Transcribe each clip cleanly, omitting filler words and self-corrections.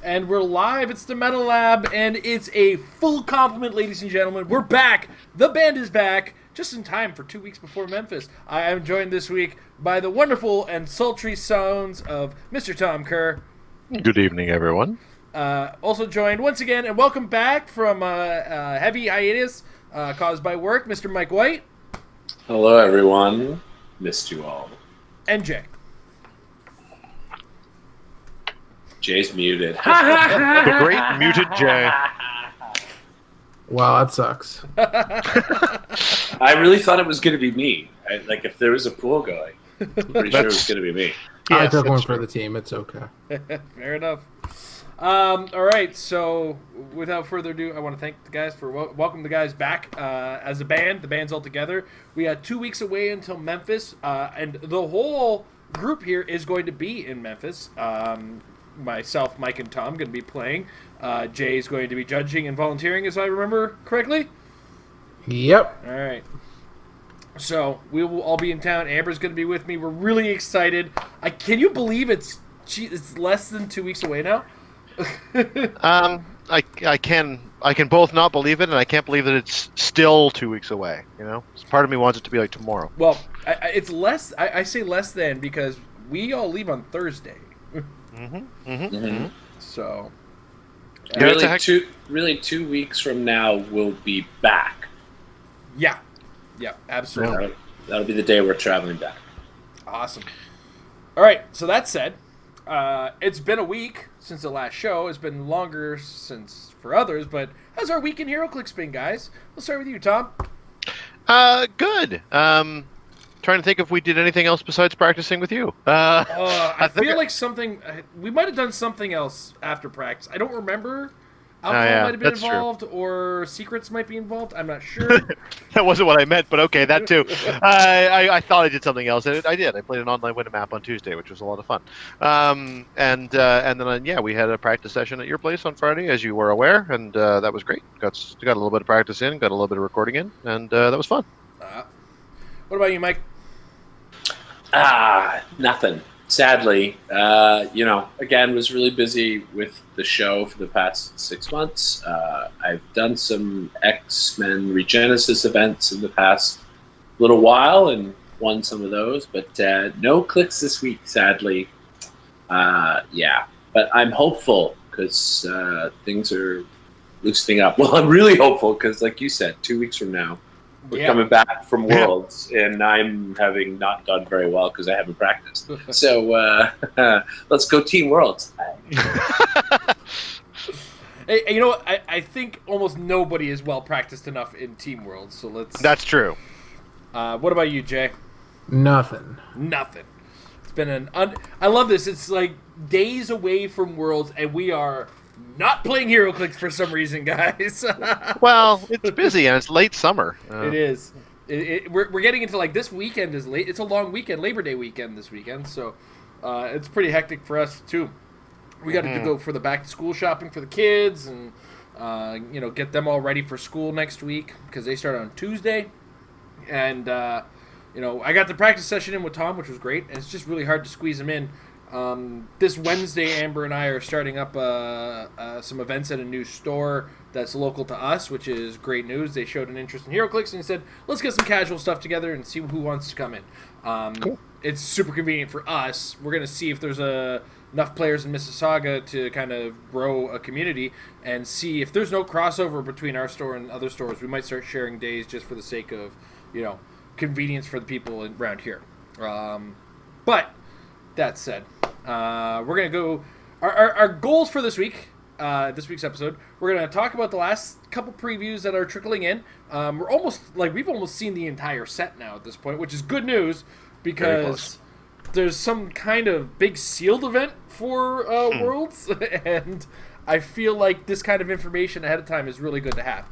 and we're live. It's the Metal Lab, and it's a full complement, ladies and gentlemen. We're back. The band is back, just in time for 2 weeks before Memphis. I am joined this week by the wonderful and sultry sounds of Mr. Tom Kerr. Good evening, everyone. Also joined once again, and welcome back from heavy hiatus caused by work, Mr. Mike White. Hello, everyone. Missed you all. And Jay. Jay's muted. The great muted Jay. Wow, that sucks. I really thought it was going to be me. If there was a pool going, I'm pretty sure it was going to be me. I Yes, took one that's for true. the team. It's okay. Fair enough. All right, so without further ado, I want to thank the guys for welcome the guys back as a band. The band's all together. We got 2 weeks away until Memphis, and the whole group here is going to be in Memphis. Myself, Mike, and Tom going to be playing. Jay's going to be judging and volunteering, as I remember correctly. Yep. All right. So we will all be in town. Amber's going to be with me. We're really excited. Can you believe it's less than 2 weeks away now? I can both not believe it, and I can't believe that it's still 2 weeks away. You know, part of me wants it to be like tomorrow. Well, it's less. I say less than because we all leave on Thursday. So, Yeah, it's a Really, 2 weeks from now, we'll be back. yeah, absolutely. That'll be the day we're traveling back. Awesome. All right. So that said, it's been a week since the last show. It's been longer since for others, but how's our week in HeroClix been, guys? Let's start with you, Tom. Good. Trying to think if we did anything else besides practicing with you. I think feel like something. We might have done something else after practice. I don't remember. Alcohol yeah, might have been that's true. involved, or secrets might be involved. I'm not sure. That wasn't what I meant, but okay, that too. I thought I did something else, and I did. I played an online Winamap on Tuesday, which was a lot of fun. And then we had a practice session at your place on Friday, as you were aware, and that was great. Got a little bit of practice in, got a little bit of recording in, and that was fun. What about you, Mike? Nothing. Sadly, again, was really busy with the show for the past 6 months. I've done some X-Men Regenesis events in the past little while and won some of those, but no clicks this week, sadly. But I'm hopeful because things are loosening up. Well, I'm really hopeful because, like you said, 2 weeks from now, we're coming back from Worlds, and I'm having not done very well because I haven't practiced. So let's go Team Worlds. Hey, you know what? I think almost nobody is well practiced enough in Team World. So let's. That's true. What about you, Jay? Nothing. Nothing. It's been I love this. It's like days away from Worlds, and we are not playing HeroClix for some reason, guys. Well, it's busy and it's late summer. It is. We're getting into like this weekend is late. It's a long weekend, Labor Day weekend this weekend, so it's pretty hectic for us too. We got to go for the back to school shopping for the kids, and get them all ready for school next week because they start on Tuesday. And I got the practice session in with Tom, which was great, and it's just really hard to squeeze them in. This Wednesday, Amber and I are starting up some events at a new store that's local to us, which is great news. They showed an interest in HeroClix and said, let's get some casual stuff together and see who wants to come in. Cool. It's super convenient for us. We're going to see if there's enough players in Mississauga to kind of grow a community and see if there's no crossover between our store and other stores. We might start sharing days just for the sake of, convenience for the people around here. But that said, we're going to go... Our goals for this week, this week's episode, we're going to talk about the last couple previews that are trickling in. We've almost seen the entire set now at this point, which is good news because there's some kind of big sealed event for Worlds, and I feel like this kind of information ahead of time is really good to have.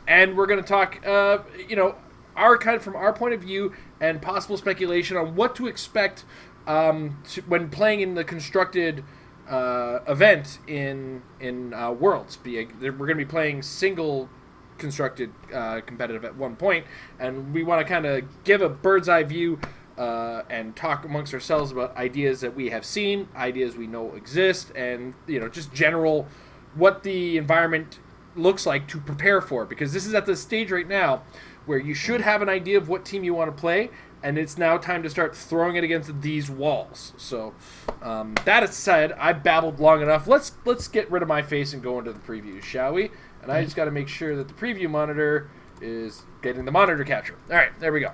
And we're going to talk, from our point of view and possible speculation on what to expect when playing in the constructed event in Worlds. We're going to be playing single constructed competitive at one point, and we want to kind of give a bird's eye view and talk amongst ourselves about ideas that we have seen, ideas we know exist, and just general what the environment looks like to prepare for. Because this is at the stage right now where you should have an idea of what team you want to play, and it's now time to start throwing it against these walls. So that said, I babbled long enough. Let's get rid of my face and go into the previews, shall we? And I just got to make sure that the preview monitor is getting the monitor capture. All right, there we go.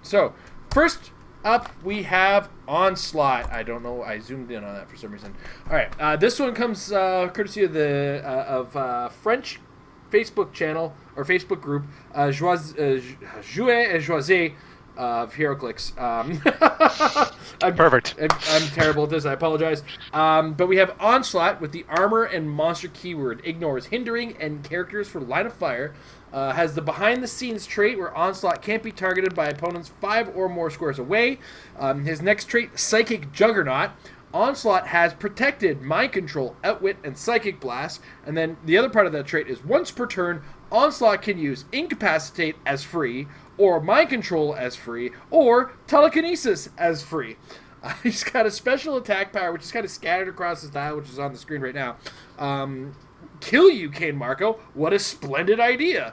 So first up, we have Onslaught. I don't know. I zoomed in on that for some reason. All right, this one comes courtesy of the French Facebook channel or Facebook group, Jouer et Joiser of HeroClix. Perfect. I'm terrible at this. I apologize. But we have Onslaught with the armor and monster keyword. Ignores hindering and characters for line of fire. Has the behind-the-scenes trait where Onslaught can't be targeted by opponents 5 or more squares away. His next trait, Psychic Juggernaut. Onslaught has protected Mind Control, Outwit, and Psychic Blast. And then the other part of that trait is once per turn, Onslaught can use Incapacitate as free, or Mind Control as free, or Telekinesis as free. He's got a special attack power, which is kind of scattered across his dial, which is on the screen right now. Kill you, Kane Marco. What a splendid idea.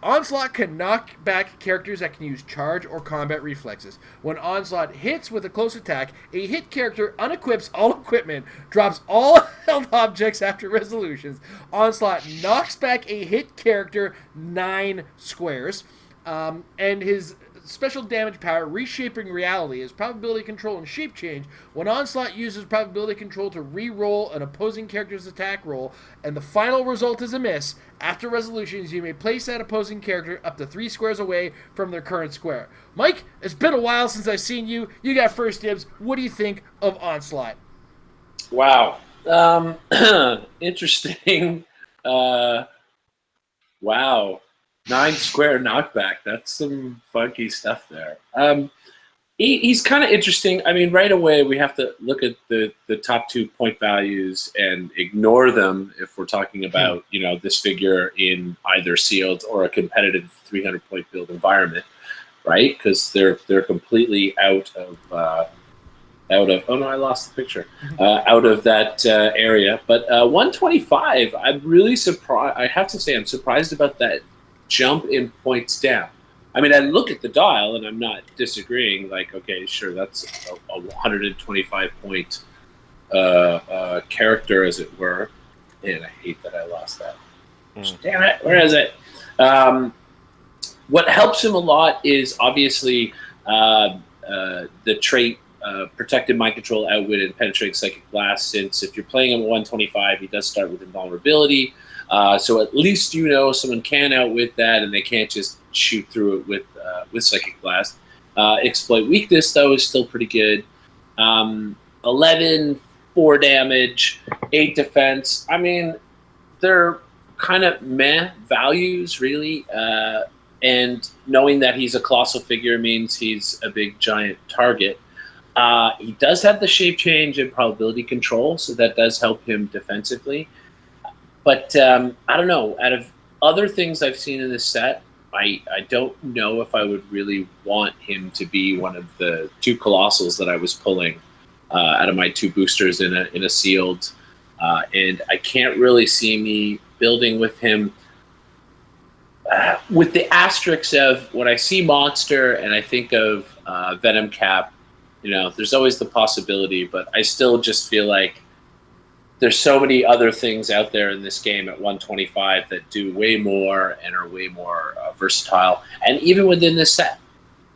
Onslaught can knock back characters that can use charge or combat reflexes. When Onslaught hits with a close attack, a hit character unequips all equipment, drops all held objects after resolutions. Onslaught knocks back a hit character 9 squares. And his special damage power, Reshaping Reality, is probability control and shape change. When Onslaught uses probability control to re-roll an opposing character's attack roll, and the final result is a miss, after resolutions, you may place that opposing character up to 3 squares away from their current square. Mike, it's been a while since I've seen you. You got first dibs. What do you think of Onslaught? Wow. Interesting. Wow. 9 square knockback. That's some funky stuff there. He's kind of interesting. I mean, right away we have to look at the top 2 point values and ignore them if we're talking about this figure in either sealed or a competitive 300 point build environment, right? Because they're completely out of. Oh no, I lost the picture. Out of that area, but 125. I'm really surprised. I have to say, I'm surprised about that jump in points down. I mean, I look at the dial and I'm not disagreeing. Like, okay, sure, that's a 125 point character, as it were. And I hate that I lost that. Damn it! Where is it? What helps him a lot is obviously the trait Protected Mind Control, Outwit, and Penetrating Psychic Blast. Since if you're playing him at 125, he does start with Invulnerability. So at least someone can outwit that, and they can't just shoot through it with Psychic Blast. Exploit Weakness, though, is still pretty good. 11, 4 damage, 8 defense. I mean, they're kind of meh values, really. And knowing that he's a colossal figure means he's a big, giant target. He does have the shape change and probability control, so that does help him defensively. But I don't know. Out of other things I've seen in this set, I don't know if I would really want him to be one of the 2 colossals that I was pulling out of my 2 boosters in a sealed. And I can't really see me building with him with the asterisks of when I see Monster and I think of Venom Cap. There's always the possibility, but I still just feel like there's so many other things out there in this game at 125 that do way more and are way more versatile, and even within this set.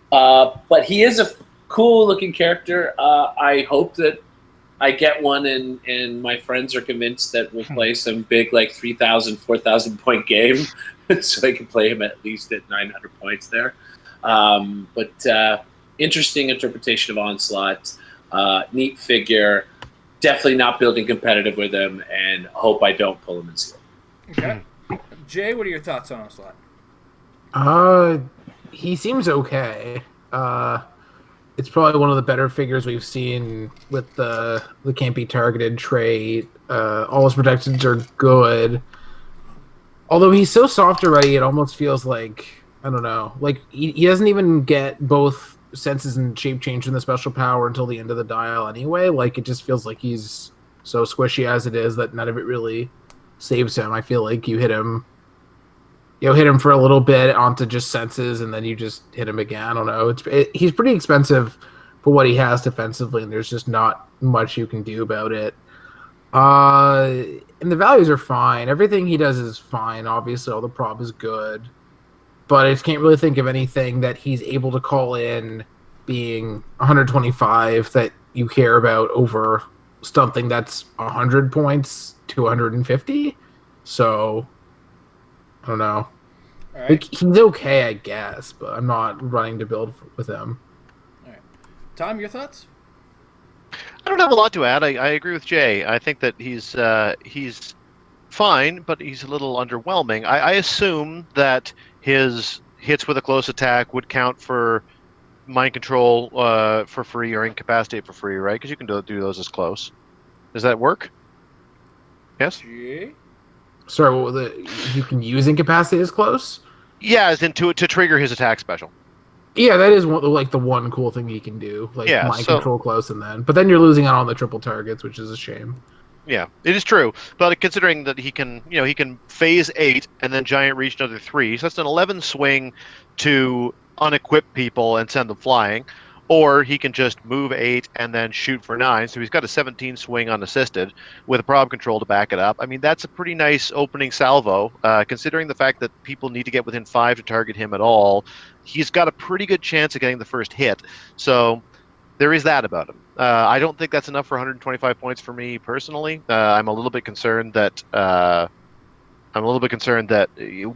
But he is a cool-looking character. I hope that I get one and my friends are convinced that we'll play some big, like, 3,000, 4,000 point game so I can play him at least at 900 points there. But interesting interpretation of Onslaught. Neat figure. Definitely not building competitive with him, and hope I don't pull him in seal. Okay. Jay, what are your thoughts on Onslaught? He seems okay. It's probably one of the better figures we've seen with the can't be targeted trait. All his protections are good. Although he's so soft already, it almost feels like, I don't know, like he doesn't even get both senses and shape change in the special power until the end of the dial anyway. Like, it just feels like he's so squishy as it is that none of it really saves him. I feel like you hit him for a little bit onto just senses, and then you just hit him again. I don't know. He's pretty expensive for what he has defensively, and there's just not much you can do about it. And the values are fine. Everything he does is fine. Obviously, all the prop is good. But I just can't really think of anything that he's able to call in being 125 that you care about over something that's 100 points to 150. So, I don't know. All right. Like, he's okay, I guess, but I'm not running to build with him. All right. Tom, your thoughts? I don't have a lot to add. I agree with Jay. I think that he's fine, but he's a little underwhelming. I assume that his hits with a close attack would count for mind control for free or incapacitate for free, right? Because you can do those as close. Does that work? Yes? Jay? Sorry, you can use incapacitate as close? Yeah, as in to trigger his attack special. Yeah, that is the one cool thing he can do, like mind control close, but then you're losing out on the triple targets, which is a shame. Yeah, it is true. But considering that he can phase 8 and then giant reach another 3, so that's an 11 swing to unequip people and send them flying, or he can just move 8 and then shoot for 9. So he's got a 17 swing unassisted with a prob control to back it up. I mean, that's a pretty nice opening salvo, considering the fact that people need to get within 5 to target him at all. He's got a pretty good chance of getting the first hit. So there is that about him. I don't think that's enough for 125 points for me personally. I'm a little bit concerned that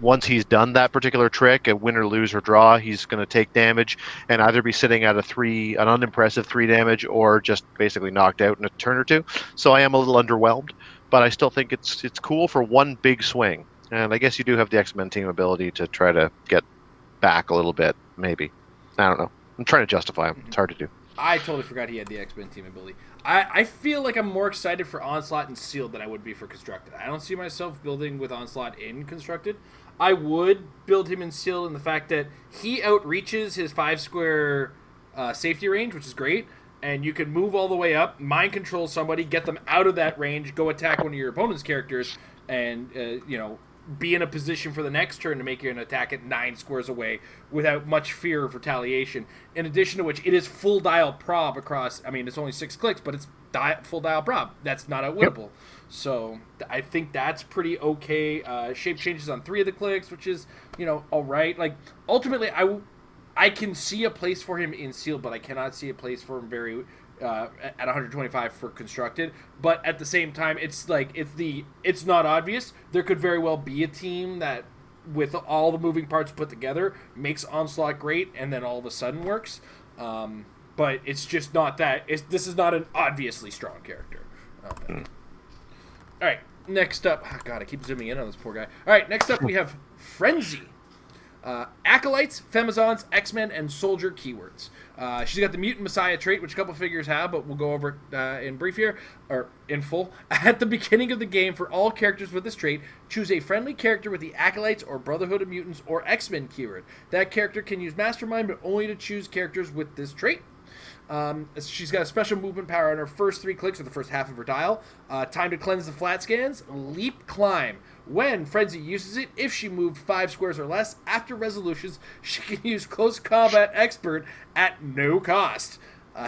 once he's done that particular trick, a win or lose or draw, he's going to take damage and either be sitting at an unimpressive 3 damage, or just basically knocked out in a turn or two. So I am a little underwhelmed, but I still think it's cool for one big swing. And I guess you do have the X-Men team ability to try to get back a little bit, maybe. I don't know. I'm trying to justify him. It's hard to do. I totally forgot he had the X-Men team ability. I feel like I'm more excited for Onslaught and Sealed than I would be for Constructed. I don't see myself building with Onslaught in Constructed. I would build him in Sealed in the fact that he outreaches his 5-square safety range, which is great, and you can move all the way up, mind control somebody, get them out of that range, go attack one of your opponent's characters, and be in a position for the next turn to make an attack at 9 squares away without much fear of retaliation. In addition to which, it is full dial prob across. I mean, it's only 6 clicks, but it's full dial prob. That's not outwinnable. Yep. So I think that's pretty okay. Shape changes on 3 of the clicks, which is all right. Like, ultimately, I can see a place for him in Sealed, but I cannot see a place for him at 125 for Constructed. But at the same time, it's not obvious. There could very well be a team that, with all the moving parts put together, makes Onslaught great and then all of a sudden works. But it's just not that. This is not an obviously strong character. Okay. All right, next up. Oh God, I keep zooming in on this poor guy. All right, next up we have Frenzy. Acolytes, Femizons, X-Men, and Soldier keywords. She's got the Mutant Messiah trait, which a couple figures have, but we'll go over it in brief here, or in full. At the beginning of the game, for all characters with this trait, choose a friendly character with the Acolytes or Brotherhood of Mutants or X-Men keyword. That character can use Mastermind, but only to choose characters with this trait. She's got a special movement power on her first 3 clicks, or the first half of her dial. Time to cleanse the flat scans. Leap Climb. When Frenzy uses it, if she moved 5 squares or less after resolutions, she can use Close Combat Expert at no cost.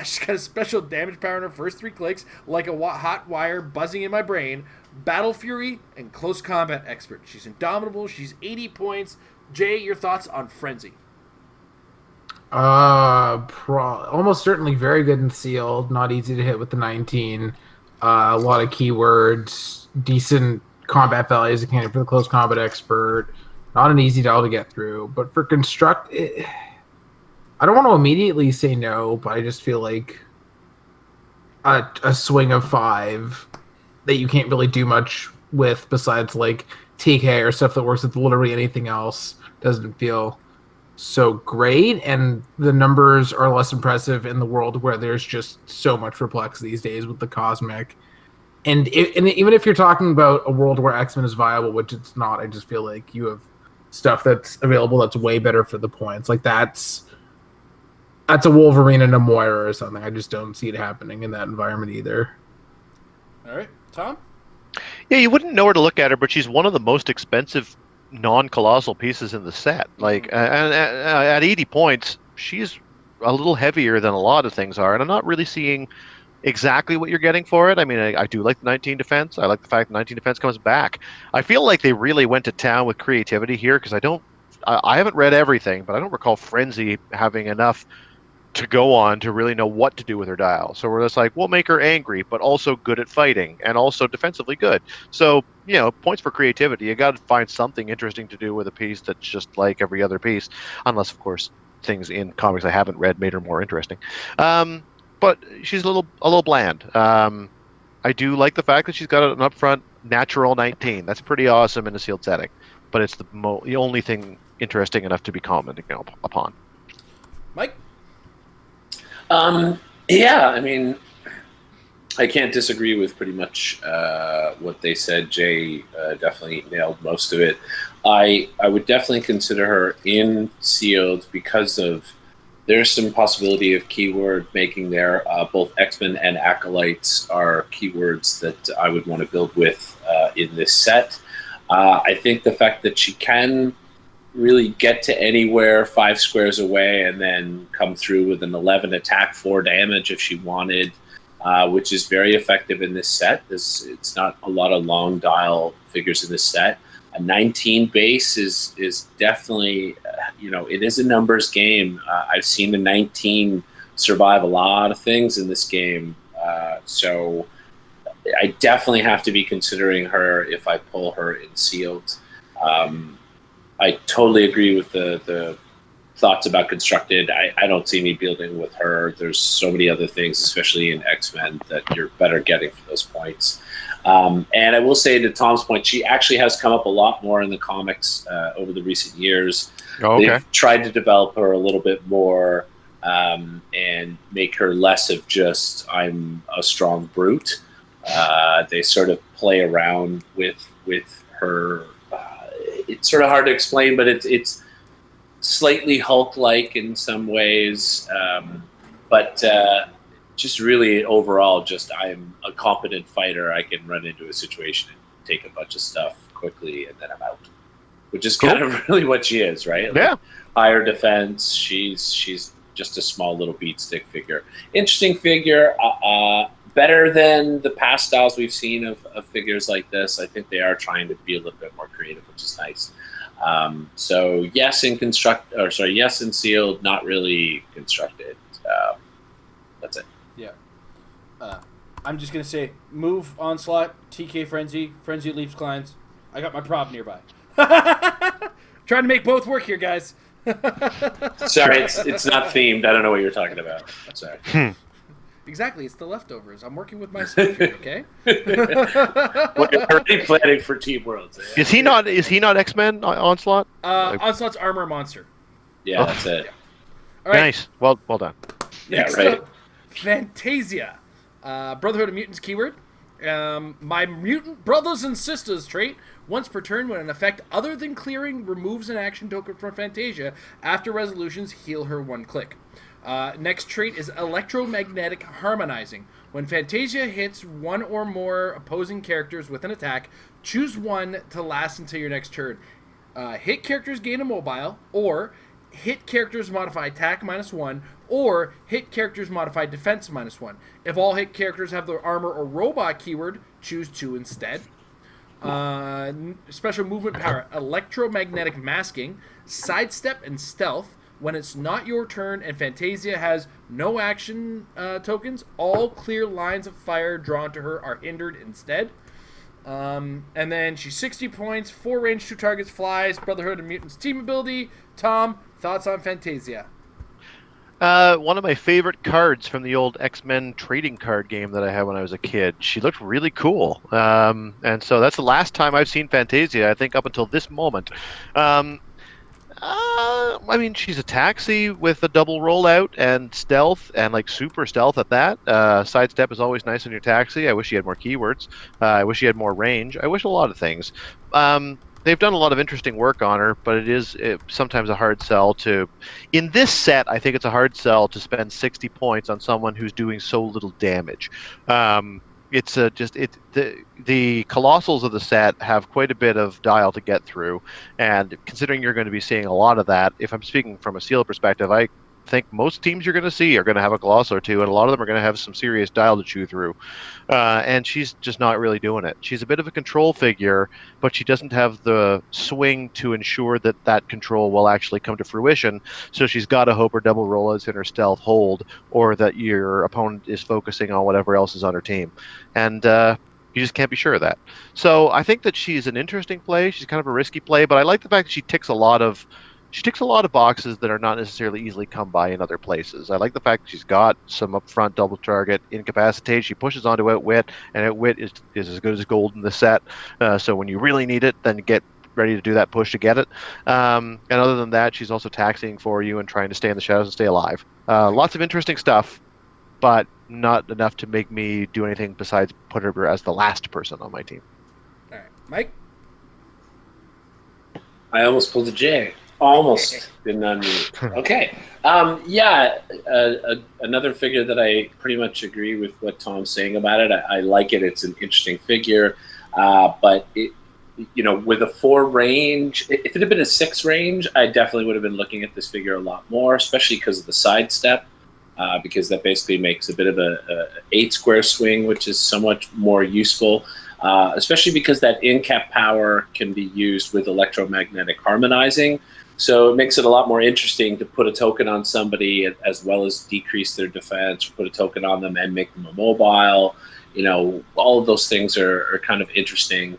She's got a special damage power on her first 3 clicks, like a hot wire buzzing in my brain. Battle Fury and Close Combat Expert. She's indomitable. She's 80 points. Jay, your thoughts on Frenzy? Almost certainly very good in Sealed. Not easy to hit with the 19. A lot of keywords. Decent combat values accounted for the Close Combat Expert. Not an easy dial to get through. But for Construct, I don't want to immediately say no, but I just feel like a swing of 5 that you can't really do much with besides like TK or stuff that works with literally anything else doesn't feel so great, and the numbers are less impressive in the world where there's just so much Perplex these days with the Cosmic. And even if you're talking about a world where X-Men is viable, which it's not, I just feel like you have stuff that's available that's way better for the points. Like, that's That's a Wolverine and a Moira or something. I just don't see it happening in that environment either. All right, Tom. Yeah, you wouldn't know where to look at her, but she's one of the most expensive non-colossal pieces in the set. Like, and at 80 points, she's a little heavier than a lot of things are, and I'm not really seeing exactly what you're getting for it. I mean, I do like the 19 defense. I like the fact that 19 defense comes back. I feel like they really went to town with creativity here because I haven't read everything, but I don't recall Frenzy having enough to go on to really know what to do with her dial. So we're just like, we'll make her angry, but also good at fighting and also defensively good. So, points for creativity. You got to find something interesting to do with a piece that's just like every other piece, unless, of course, things in comics I haven't read made her more interesting. But she's a little bland. I do like the fact that she's got an upfront natural 19. That's pretty awesome in a sealed setting, but it's the only thing interesting enough to be commenting upon. Mike? Yeah, I mean, I can't disagree with pretty much what they said. Jay definitely nailed most of it. I would definitely consider her in sealed because there's some possibility of keyword making there. Both X-Men and Acolytes are keywords that I would want to build with in this set. I think the fact that she can really get to anywhere 5 squares away and then come through with an 11 attack, 4 damage if she wanted, which is very effective in this set. It's not a lot of long dial figures in this set. A 19 base is definitely, it is a numbers game. I've seen a 19 survive a lot of things in this game. So I definitely have to be considering her if I pull her in sealed. I totally agree with the thoughts about constructed. I don't see me building with her. There's so many other things, especially in X-Men, that you're better getting for those points. And I will say, to Tom's point, she actually has come up a lot more in the comics over the recent years. Oh, okay. They've tried to develop her a little bit more and make her less of just, I'm a strong brute. They sort of play around with her. It's sort of hard to explain, but it's slightly Hulk-like in some ways, but just really overall, just I'm a competent fighter. I can run into a situation and take a bunch of stuff quickly, and then I'm out, which is kind of really what she is, right? Yeah. Like, higher defense. She's just a small little beat stick figure. Interesting figure. Better than the past styles we've seen of figures like this. I think they are trying to be a little bit more creative, which is nice. So yes in sealed, not really constructed. That's it. Yeah. I'm just gonna say, move Onslaught, TK Frenzy Leaps Clients. I got my prop nearby. Trying to make both work here, guys. Sorry, it's not themed. I don't know what you're talking about. Sorry. Exactly, it's the leftovers. I'm working with myself here, okay? We're already planning for Team Worlds. Yeah. Is he not X-Men Onslaught? Onslaught's Armor Monster. Yeah, that's it. Yeah. All right. Nice. Well done. Yeah, right. Fantasia. Brotherhood of Mutants keyword. My mutant brothers and sisters trait. Once per turn, when an effect other than clearing removes an action token from Fantasia, after resolutions, heal her 1 click. Next trait is Electromagnetic Harmonizing. When Fantasia hits one or more opposing characters with an attack, choose one to last until your next turn. Hit characters gain a mobile, or hit characters modify attack -1, or hit characters modify defense -1. If all hit characters have the armor or robot keyword, choose 2 instead. Special movement power, Electromagnetic Masking, Sidestep, and Stealth. When it's not your turn and Fantasia has no action tokens, all clear lines of fire drawn to her are hindered instead. And then she's 60 points, 4 range, 2 targets, flies, Brotherhood of Mutants team ability. Tom, thoughts on Fantasia? One of my favorite cards from the old X-Men trading card game that I had when I was a kid. She looked really cool. And so that's the last time I've seen Fantasia, I think, up until this moment. I mean, she's a taxi with a double rollout and stealth, and like super stealth at that. Sidestep is always nice on your taxi. I wish she had more keywords. I wish she had more range. I wish a lot of things. they've done a lot of interesting work on her, but it is sometimes a hard sell to. In this set, I think it's a hard sell to spend 60 points on someone who's doing so little damage. It's the colossals of the set have quite a bit of dial to get through, and considering you're going to be seeing a lot of that, if I'm speaking from a sealed perspective, I think most teams you're going to see are going to have a colossal or two, and a lot of them are going to have some serious dial to chew through. And she's just not really doing it. She's a bit of a control figure, but she doesn't have the swing to ensure that that control will actually come to fruition. So she's got to hope her double roll is in her stealth hold, or that your opponent is focusing on whatever else is on her team. And you just can't be sure of that. So I think that she's an interesting play. She's kind of a risky play, but I like the fact that she ticks a lot of boxes that are not necessarily easily come by in other places. I like the fact that she's got some upfront double target, incapacitate. She pushes onto Outwit, and Outwit is as good as gold in the set. So when you really need it, then get ready to do that push to get it. And other than that, she's also taxiing for you and trying to stay in the shadows and stay alive. Lots of interesting stuff, but not enough to make me do anything besides put her as the last person on my team. All right, Mike? I almost pulled a J. Almost didn't unmute. Okay. Another figure that I pretty much agree with what Tom's saying about it. I like it. It's an interesting figure. But, with a 4 range, if it had been a 6 range, I definitely would have been looking at this figure a lot more, especially because of the sidestep, because that basically makes a bit of a 8 square swing, which is somewhat more useful. Especially because that in-cap power can be used with electromagnetic harmonizing. So it makes it a lot more interesting to put a token on somebody as well as decrease their defense, or put a token on them and make them immobile. All of those things are kind of interesting.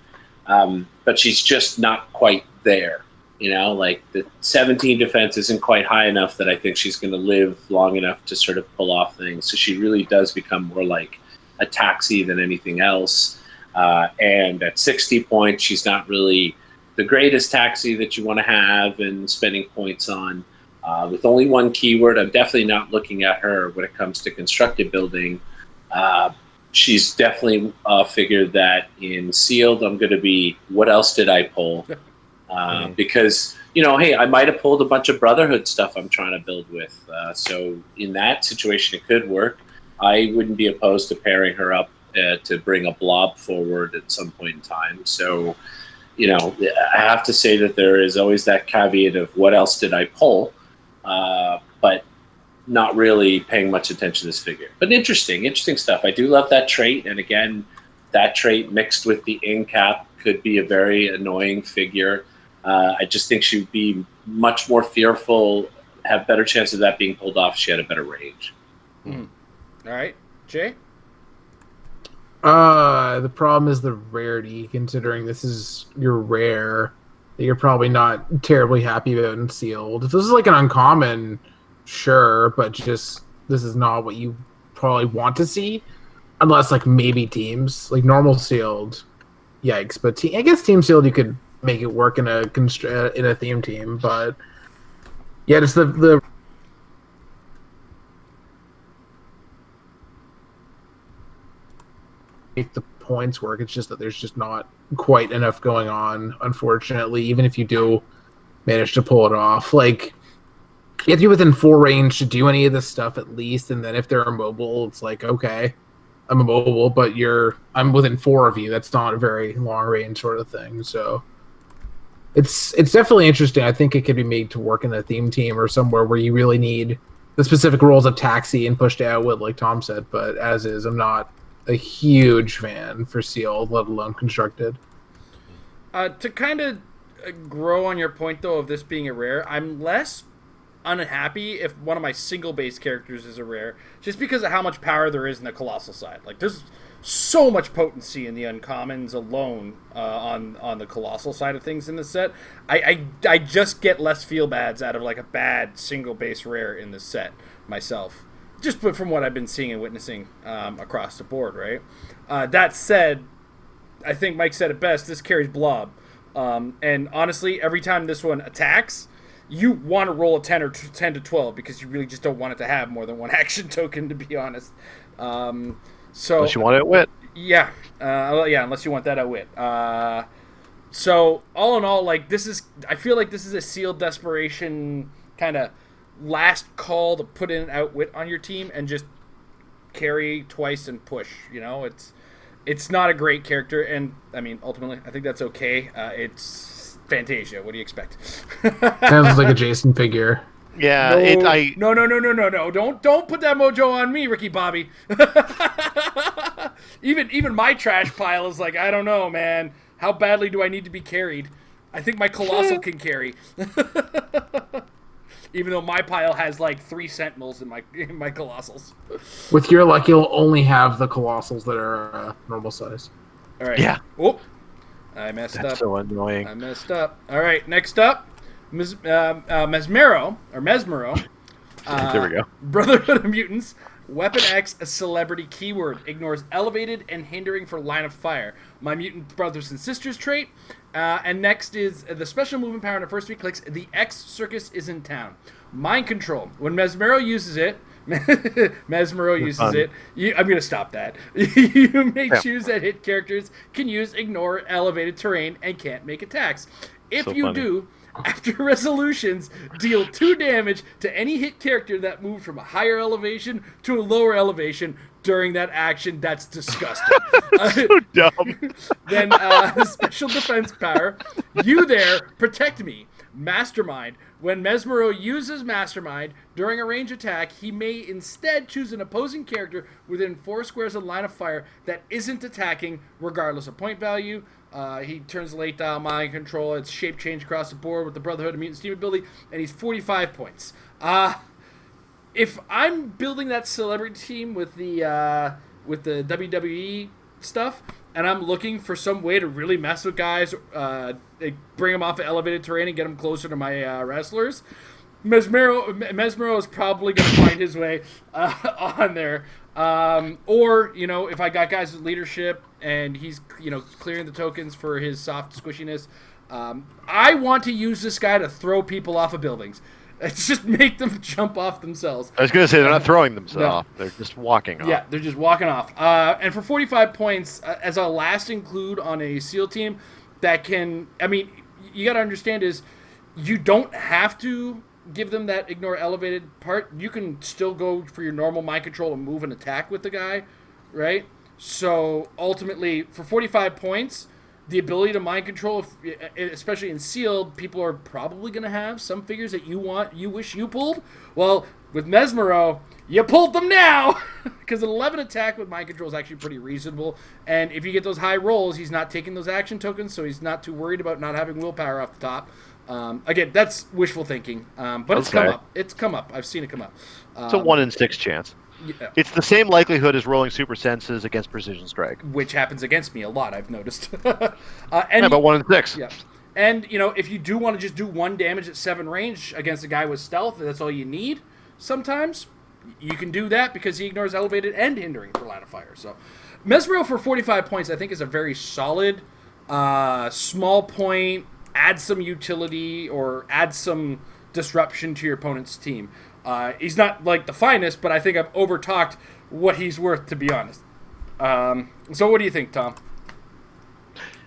But she's just not quite there. Like the 17 defense isn't quite high enough that I think she's going to live long enough to sort of pull off things. So she really does become more like a taxi than anything else. And at 60 points, she's not really the greatest taxi that you want to have and spending points on. With only one keyword, I'm definitely not looking at her when it comes to constructed building. She's definitely a figure that in sealed, I'm going to be, what else did I pull? Because, hey, I might have pulled a bunch of Brotherhood stuff I'm trying to build with. So in that situation, it could work. I wouldn't be opposed to pairing her up to bring a blob forward at some point in time. So, I have to say that there is always that caveat of what else did I pull, but not really paying much attention to this figure. But interesting stuff. I do love that trait. And again, that trait mixed with the in-cap could be a very annoying figure. I just think she would be much more fearful, have better chance of that being pulled off if she had a better range. All right, Jay? The problem is the rarity, considering this is your rare that you're probably not terribly happy about in sealed. If this is like an uncommon, sure, but just this is not what you probably want to see, unless like maybe teams like normal sealed. Yikes! But I guess team sealed you could make it work in a theme team, but yeah, just the make the points work. It's just that there's just not quite enough going on, unfortunately, even if you do manage to pull it off. Like, you have to be within 4 range to do any of this stuff at least, and then if they're immobile, it's like, okay, I'm immobile, but I'm within 4 of you. That's not a very long range sort of thing. So it's definitely interesting. I think it could be made to work in a theme team or somewhere where you really need the specific roles of taxi and pushed out with, like Tom said, but as is, I'm not a huge fan for sealed, let alone constructed. To kind of grow on your point, though, of this being a rare, I'm less unhappy if one of my single base characters is a rare, just because of how much power there is in the colossal side. Like, there's so much potency in the uncommons alone on the colossal side of things in the set. I just get less feel bads out of like a bad single base rare in the set myself, just from what I've been seeing and witnessing across the board, right? That said, I think Mike said it best. This carries blob. And honestly, every time this one attacks, you want to roll a 10 or 10 to 12 because you really just don't want it to have more than one action token, to be honest. So unless you want it wit. Yeah. Unless you want that outwit. So all in all, like I feel like this is a sealed desperation kind of last call to put in an outwit on your team and just carry twice and push. It's not a great character, and I mean ultimately I think that's okay. It's Fantasia. What do you expect? Sounds like a Jason figure. Yeah, No. Don't put that mojo on me, Ricky Bobby. Even my trash pile is like, I don't know, man. How badly do I need to be carried? I think my Colossal can carry. Even though my pile has like 3 Sentinels in my Colossals. With your luck, you'll only have the Colossals that are normal size. All right. Yeah. Oh, I messed That's up. so annoying. I messed up. All right, next up, Mesmero. There we go. Brotherhood of Mutants. Weapon X, a celebrity keyword. Ignores elevated and hindering for line of fire. My mutant brothers and sisters trait. And next is the special movement power in the first 3 clicks. The X circus is in town. Mind control. When Mesmero uses it, I'm going to stop that. You may choose that hit characters can use ignore elevated terrain and can't make attacks. If So you funny. do, after resolutions, deal 2 damage to any hit character that moved from a higher elevation to a lower elevation during that action. That's disgusting. So dumb. Then special defense power. You there, protect me. Mastermind. When Mesmero uses Mastermind during a range attack, he may instead choose an opposing character within 4 squares of line of fire that isn't attacking, regardless of point value. He turns late dial mind control. It's shape change across the board with the Brotherhood of Mutants team ability, and he's 45 points. If I'm building that celebrity team with the WWE stuff, and I'm looking for some way to really mess with guys, bring them off of elevated terrain and get them closer to my wrestlers, Mesmero is probably going to find his way on there. Or, if I got guys with leadership and he's, clearing the tokens for his soft squishiness, I want to use this guy to throw people off of buildings. It's just make them jump off themselves. I was going to say, they're not throwing themselves off. They're just walking off. Yeah, they're just walking off. And for 45 points, as a last include on a SEAL team, that can... I mean, you got to understand is you don't have to give them that ignore elevated part. You can still go for your normal mind control and move and attack with the guy, right? So, ultimately, for 45 points... The ability to mind control, especially in sealed, people are probably going to have some figures that you wish you pulled. Well, with Mesmero, you pulled them now! Because an 11 attack with mind control is actually pretty reasonable. And if you get those high rolls, he's not taking those action tokens, so he's not too worried about not having willpower off the top. Again, that's wishful thinking. But it's come up. It's come up. I've seen it come up. It's a 1 in 6 chance. Yeah. It's the same likelihood as rolling super senses against precision strike. Which happens against me a lot, I've noticed. Yeah, about 1 in 6. Yeah. And, if you do want to just do 1 damage at 7 range against a guy with stealth, that's all you need sometimes, you can do that because he ignores elevated and hindering for line of fire. So, Mesmero for 45 points, I think, is a very solid, small point, add some utility or add some disruption to your opponent's team. He's not like the finest, but I think I've over-talked what he's worth, to be honest. So what do you think, Tom?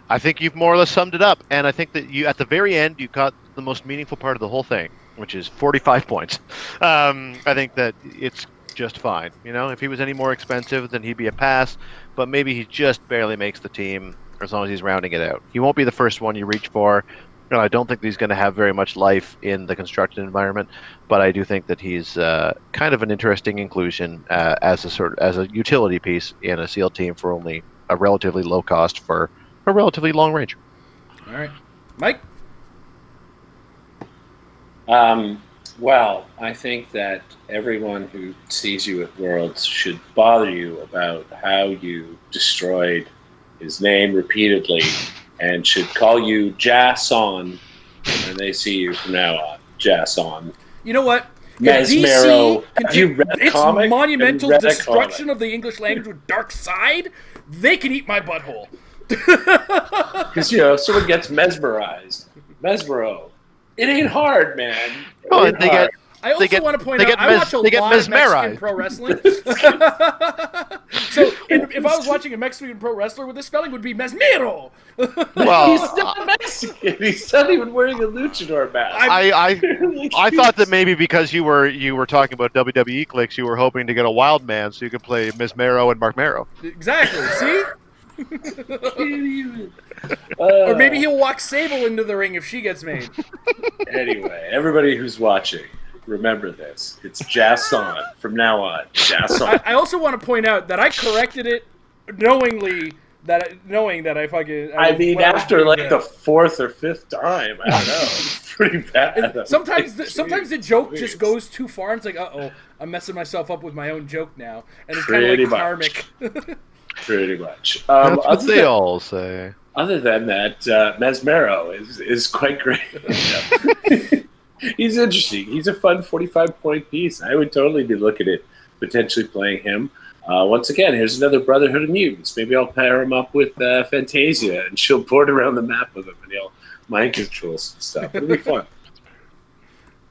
I think you've more or less summed it up, and I think that you, at the very end, you got the most meaningful part of the whole thing, which is 45 points. I think that it's just fine. If he was any more expensive, then he'd be a pass, but maybe he just barely makes the team, as long as he's rounding it out. He won't be the first one you reach for. I don't think that he's going to have very much life in the constructed environment, but I do think that he's kind of an interesting inclusion as a utility piece in a SEAL team for only a relatively low cost for a relatively long range. All right, Mike. Well, I think that everyone who sees you at Worlds should bother you about how you destroyed his name repeatedly. And should call you Jason when they see you from now on. Jason. You know what? Mesmero. Have you read a its comic? monumental destruction of the English language with Dark Side, they can eat my butthole. Because, someone gets mesmerized. Mesmero. It ain't hard, man. Well, they I also get- want to point they out, get I watch a they get lot of Mexican mesmerized. pro wrestling. So if I was watching a Mexican pro wrestler, with the spelling would be Mesmero. Well, He's not Mexican. He's not even wearing a luchador mask. I thought that maybe because you were talking about WWE clicks, you were hoping to get a wild man so you could play Miss Mero and Mark Mero. Exactly. See? Uh, Or maybe he'll walk Sable into the ring if she gets made. Anyway, everybody who's watching, remember this. It's Jason from now on. Jason. I also want to point out that I corrected it knowing that I fucking. I mean, what I was after doing like there. the fourth or fifth time, I don't know. It's pretty bad. Sometimes Like, the joke jeez. just goes too far. And it's like, I'm messing myself up with my own joke now, and it's kind of Pretty like much. karmic. Pretty much. That's what Other they than- all say. Other than that, Mesmero is quite great. He's interesting. He's a fun 45-point piece. I would totally be looking at potentially playing him. Once again, here's another Brotherhood of Mutants. Maybe I'll pair him up with Fantasia, and she'll board around the map with him, and he'll mind control some stuff. It'll be fun.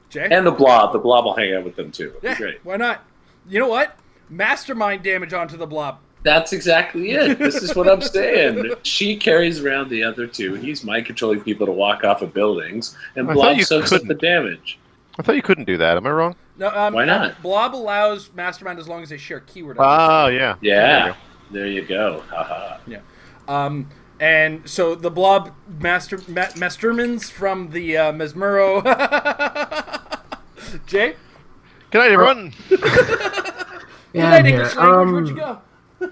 Jay? And the Blob. The Blob will hang out with them, too. It'll Yeah, be great. why not? You know what? Mastermind damage onto the blob. That's exactly it. This is what I'm saying. She carries around the other two. He's mind controlling people to walk off of buildings, and I thought Blob you soaks up couldn't. the damage. I thought you couldn't do that. Am I wrong? No, Why not? Blob allows Mastermind as long as they share keyword. Oh, yeah. Yeah. There you go. Haha. And so the blob Mastermans from the Mesmero. Jay? Good night, everyone. Yeah, Good night, I'm here. English language. Where'd you go? I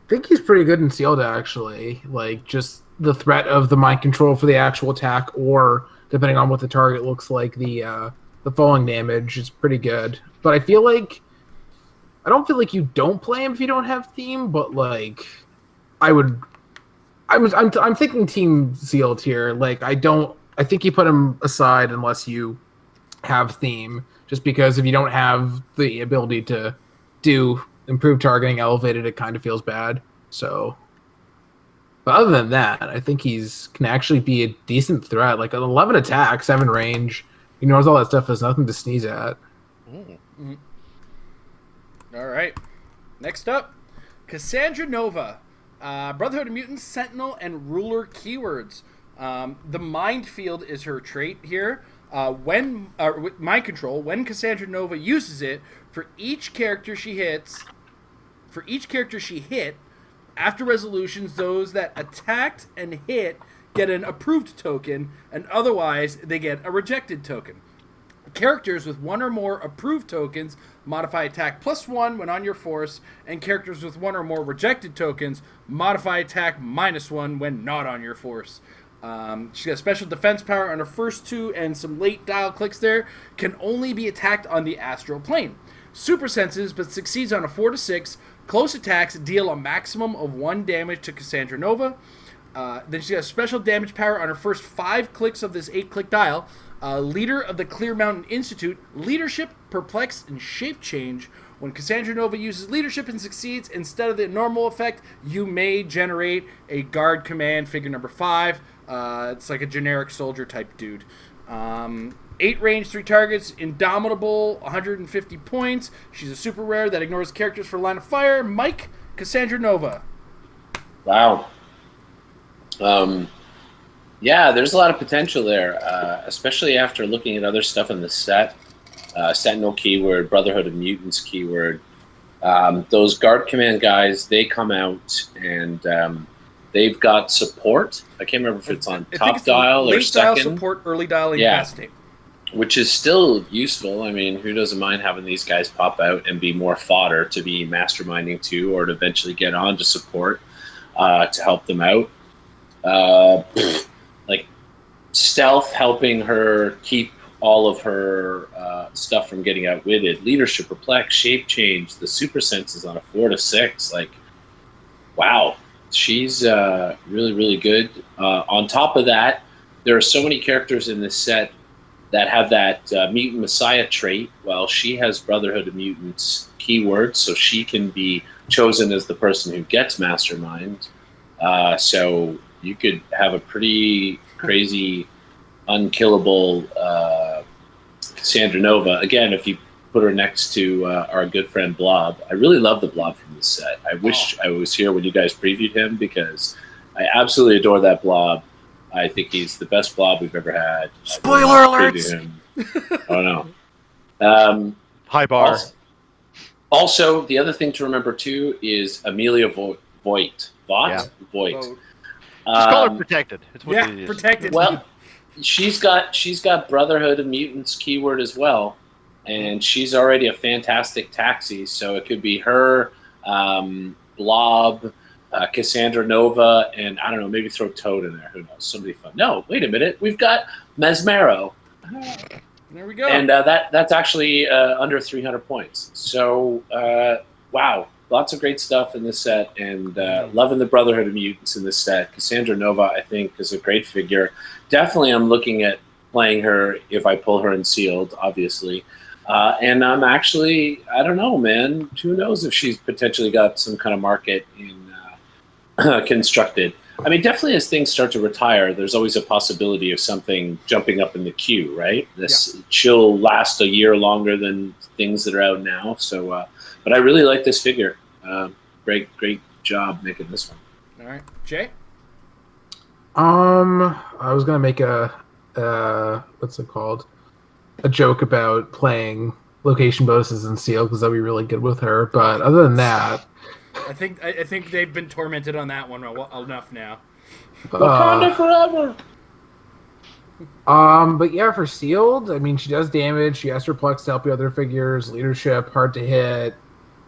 think he's pretty good in sealed, actually. Like, just the threat of the mind control for the actual attack, or depending on what the target looks like, the falling damage is pretty good. But I don't feel like you don't play him if you don't have theme, but like, I'm thinking team sealed here. Like, I think you put him aside unless you have theme, just because if you don't have the ability to do improved targeting elevated, it kind of feels bad. So, but other than that, I think can actually be a decent threat. Like an 11 attack, 7 range, ignores all that stuff. There's nothing to sneeze at. All right. Next up, Cassandra Nova, Brotherhood of Mutants, Sentinel, and Ruler keywords. The Mind Field is her trait here. With Mind Control, when Cassandra Nova uses it, for each character she hit, after resolutions, those that attacked and hit get an approved token, and otherwise they get a rejected token. Characters with one or more approved tokens modify attack +1 when on your force, and characters with one or more rejected tokens modify attack -1 when not on your force. She's got special defense power on her first 2 and some late dial clicks there. Can only be attacked on the astral plane. Super senses, but succeeds on a 4 to 6. Close attacks deal a maximum of 1 damage to Cassandra Nova. Then she's got special damage power on her first 5 clicks of this 8-click dial. Leader of the Clear Mountain Institute, leadership, perplex, and shape change. When Cassandra Nova uses leadership and succeeds, instead of the normal effect, you may generate a guard command, figure number 5. It's like a generic soldier type dude. 8 range, 3 targets, indomitable, 150 points. She's a super rare that ignores characters for line of fire. Mike, Cassandra Nova. Wow. Yeah, there's a lot of potential there, especially after looking at other stuff in the set. Sentinel keyword, Brotherhood of Mutants keyword. Those guard command guys, they come out and they've got support. I can't remember if it's on I think top it's dial or late dial second, support, early dial Yeah. incapacitate. which is still useful. I mean, who doesn't mind having these guys pop out and be more fodder to be masterminding to, or to eventually get on to support to help them out. Like stealth, helping her keep all of her stuff from getting outwitted. Leadership, perplex, shape change, the super senses on a 4 to 6. Like, wow, she's really, really good. On top of that, there are so many characters in this set that have that Mutant Messiah trait. Well, she has Brotherhood of Mutants keyword, so she can be chosen as the person who gets Mastermind. So you could have a pretty crazy, unkillable Cassandra Nova. Again, if you put her next to our good friend Blob, I really love the Blob from this set. I wish I was here when you guys previewed him because I absolutely adore that Blob. I think he's the best Blob we've ever had. Spoiler alerts! Oh no. High bar. Also, the other thing to remember too is Amelia Voigt. Voigt. Vote. Just call her protected. It's what Yeah, it is. protected. Well, she's got Brotherhood of Mutants keyword as well, and she's already a fantastic taxi. So it could be her, Blob, Cassandra Nova, and I don't know, maybe throw Toad in there. Who knows? Somebody fun. No, wait a minute. We've got Mesmero. There we go. And that's actually under 300 points. So, wow. Lots of great stuff in this set, and loving the Brotherhood of Mutants in this set. Cassandra Nova, I think, is a great figure. Definitely I'm looking at playing her if I pull her in sealed, obviously. And I'm actually, I don't know, man. Who knows if she's potentially got some kind of market in constructed. I mean, definitely as things start to retire, there's always a possibility of something jumping up in the queue, right? She'll last a year longer than things that are out now. So, but I really like this figure. Great job making this one. All right, Jay. I was gonna make a what's it called? A joke about playing location bonuses in Seal because that'd be really good with her. But other than that, I think they've been tormented on that one enough now. Wakanda forever. But yeah, for sealed, I mean, she does damage. She has her Plex to help the other figures. Leadership, hard to hit,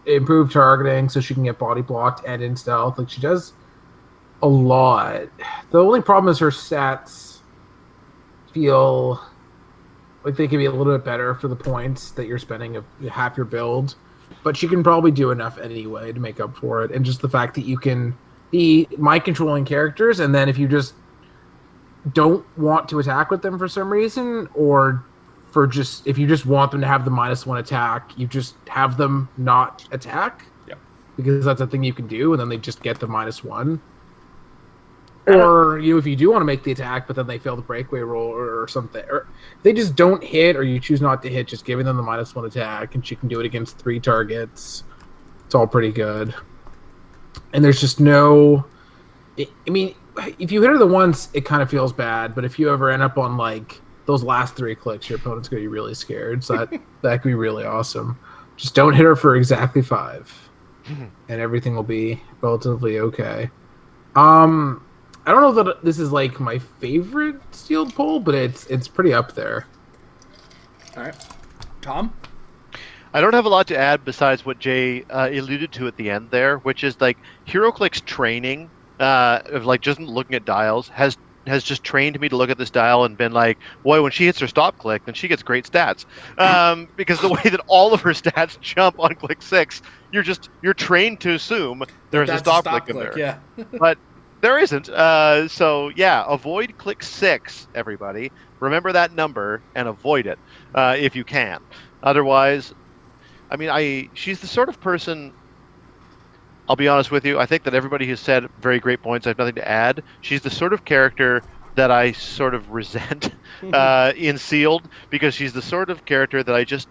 improved targeting, so she can get body blocked and in stealth. Like she does a lot. The only problem is her stats feel like they could be a little bit better for the points that you're spending of half your build. But she can probably do enough anyway to make up for it. And just the fact that you can be mind-controlling characters, and then if you just don't want to attack with them for some reason, or if you just want them to have the -1 attack, you just have them not attack. Yep. Because that's a thing you can do, and then they just get the -1. Or if you do want to make the attack, but then they fail the breakaway roll or something, or they just don't hit, or you choose not to hit, just giving them the -1 attack, and she can do it against 3 targets. It's all pretty good. And there's just no. I mean, if you hit her the once, it kind of feels bad, but if you ever end up on like those last 3 clicks, your opponent's gonna be really scared. So that could be really awesome. Just don't hit her for exactly 5, and everything will be relatively okay. I don't know that this is like my favorite sealed pull, but it's pretty up there. All right, Tom. I don't have a lot to add besides what Jay alluded to at the end there, which is like HeroClix's training of like just looking at dials has just trained me to look at this dial and been like, boy, when she hits her stop click, then she gets great stats. Because the way that all of her stats jump on click 6, you're trained to assume there's a stop click in there. Yeah. But there isn't. So yeah, avoid click 6, everybody. Remember that number and avoid it if you can. Otherwise, I mean, she's the sort of person. I'll be honest with you. I think that everybody has said very great points. I have nothing to add. She's the sort of character that I sort of resent in Sealed, because she's the sort of character that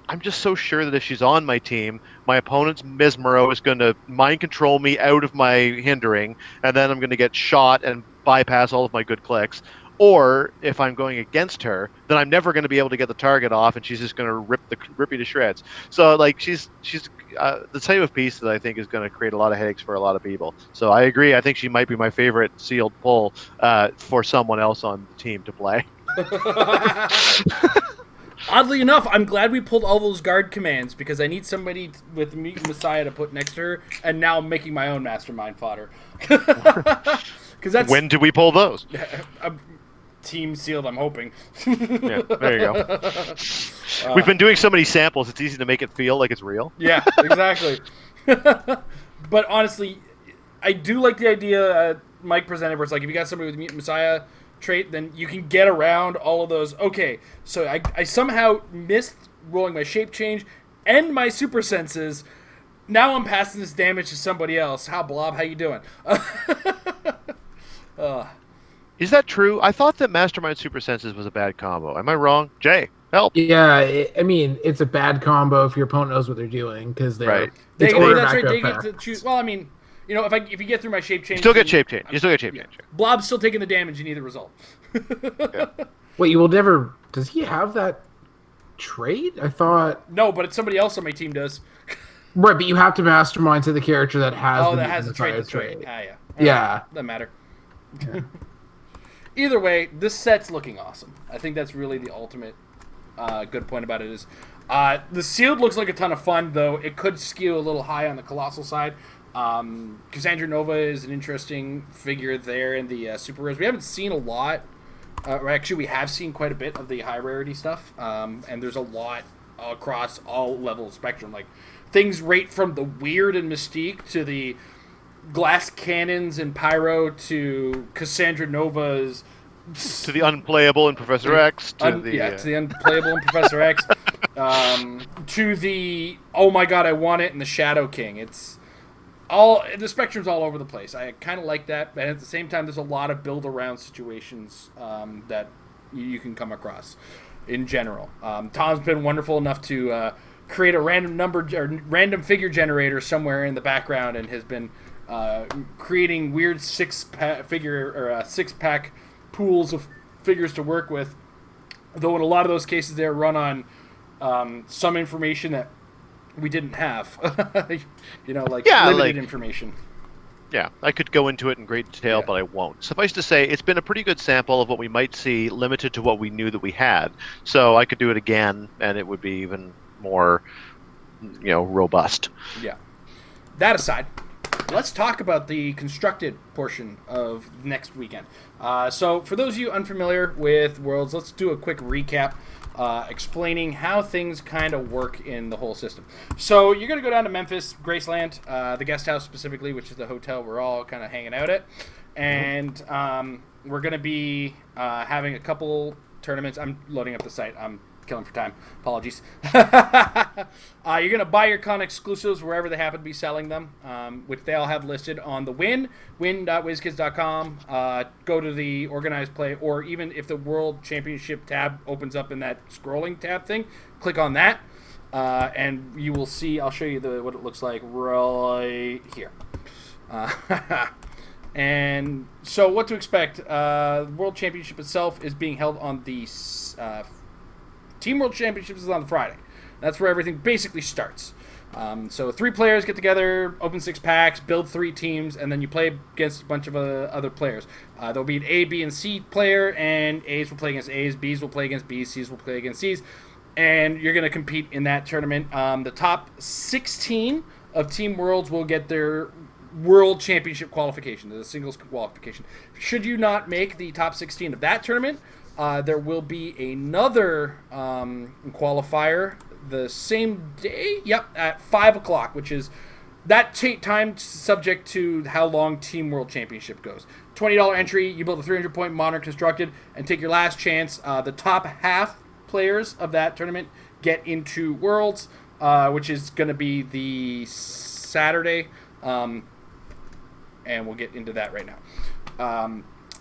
I'm just so sure that if she's on my team, my opponent's Mesmero is going to mind control me out of my hindering, and then I'm going to get shot and bypass all of my good clicks. Or if I'm going against her, then I'm never going to be able to get the target off, and she's just going to rip me to shreds. So like she's the type of piece that I think is going to create a lot of headaches for a lot of people. So I agree. I think she might be my favorite sealed pull for someone else on the team to play. Oddly enough, I'm glad we pulled all those guard commands, because I need somebody with Mutant Messiah to put next to her, and now I'm making my own mastermind fodder. When do we pull those? Team sealed, I'm hoping. Yeah, there you go. We've been doing so many samples, it's easy to make it feel like it's real. Yeah, exactly. But honestly, I do like the idea Mike presented, where it's like, if you got somebody with Mutant Messiah trait, then you can get around all of those. Okay, so I somehow missed rolling my shape change and my super senses. Now I'm passing this damage to somebody else. Blob, how you doing? Is that true? I thought that Mastermind Super Senses was a bad combo. Am I wrong? Jay? help. Yeah, I mean, it's a bad combo if your opponent knows what they're doing because they're Right. it's That's order right. backup They get pack. to choose. Well, I mean, if you get through my shape change, You still get then- shape change. You still get shape yeah. change. Blob's still taking the damage in either result. Wait, you will never. Does he have that trait? I thought. No, but it's somebody else on my team does. Right, but you have to mastermind to the character that has Oh, the that has the mutant trait. fire That's right. trait. Ah, yeah. Yeah. Doesn't matter. Either way, this set's looking awesome. I think that's really the ultimate good point about it is the sealed looks like a ton of fun, though it could skew a little high on the colossal side. Cassandra Nova is an interesting figure there in the super rares. We haven't seen a lot. Or actually, we have seen quite a bit of the high rarity stuff, and there's a lot across all levels spectrum. Like things rate from the weird and mystique to the glass cannons and pyro to Cassandra Nova's To the unplayable in Professor X. To to the unplayable in Professor X, to the oh my god I want it in the Shadow King. It's all the spectrum's all over the place. I kind of like that, but at the same time, there's a lot of build around situations that you can come across in general. Tom's been wonderful enough to create a random number or random figure generator somewhere in the background, and has been creating weird six-pack pools of figures to work with. Though in a lot of those cases, they're run on some information that we didn't have. Limited information. Yeah, I could go into it in great detail, Yeah. but I won't. Suffice to say, it's been a pretty good sample of what we might see, limited to what we knew that we had. So I could do it again, and it would be even more, robust. Yeah. That aside, let's talk about the constructed portion of next weekend. So for those of you unfamiliar with Worlds, let's do a quick recap explaining how things kind of work in the whole system. So you're going to go down to Memphis, Graceland, the guest house specifically, which is the hotel we're all kind of hanging out at. And we're going to be having a couple tournaments. I'm loading up the site. I'm killing for time. Apologies. You're going to buy your con exclusives wherever they happen to be selling them, which they all have listed on the win.wizkids.com. Go to the organized play, or even if the World Championship tab opens up in that scrolling tab thing, click on that, and you will see, I'll show you what it looks like right here. And so what to expect, World Championship itself is being held on the Team World Championships is on Friday. That's where everything basically starts. So 3 players get together, open 6 packs, build 3 teams, and then you play against a bunch of other players. There'll be an A, B, and C player, and A's will play against A's, B's will play against B's, C's will play against C's, and you're going to compete in that tournament. The top 16 of Team Worlds will get their World Championship qualification, the singles qualification. Should you not make the top 16 of that tournament, there will be another qualifier the same day, at 5 o'clock, which is that time subject to how long Team World Championship goes. $20 entry, you build a 300-point modern constructed, and take your last chance. The top half players of that tournament get into Worlds, which is going to be the Saturday, and we'll get into that right now.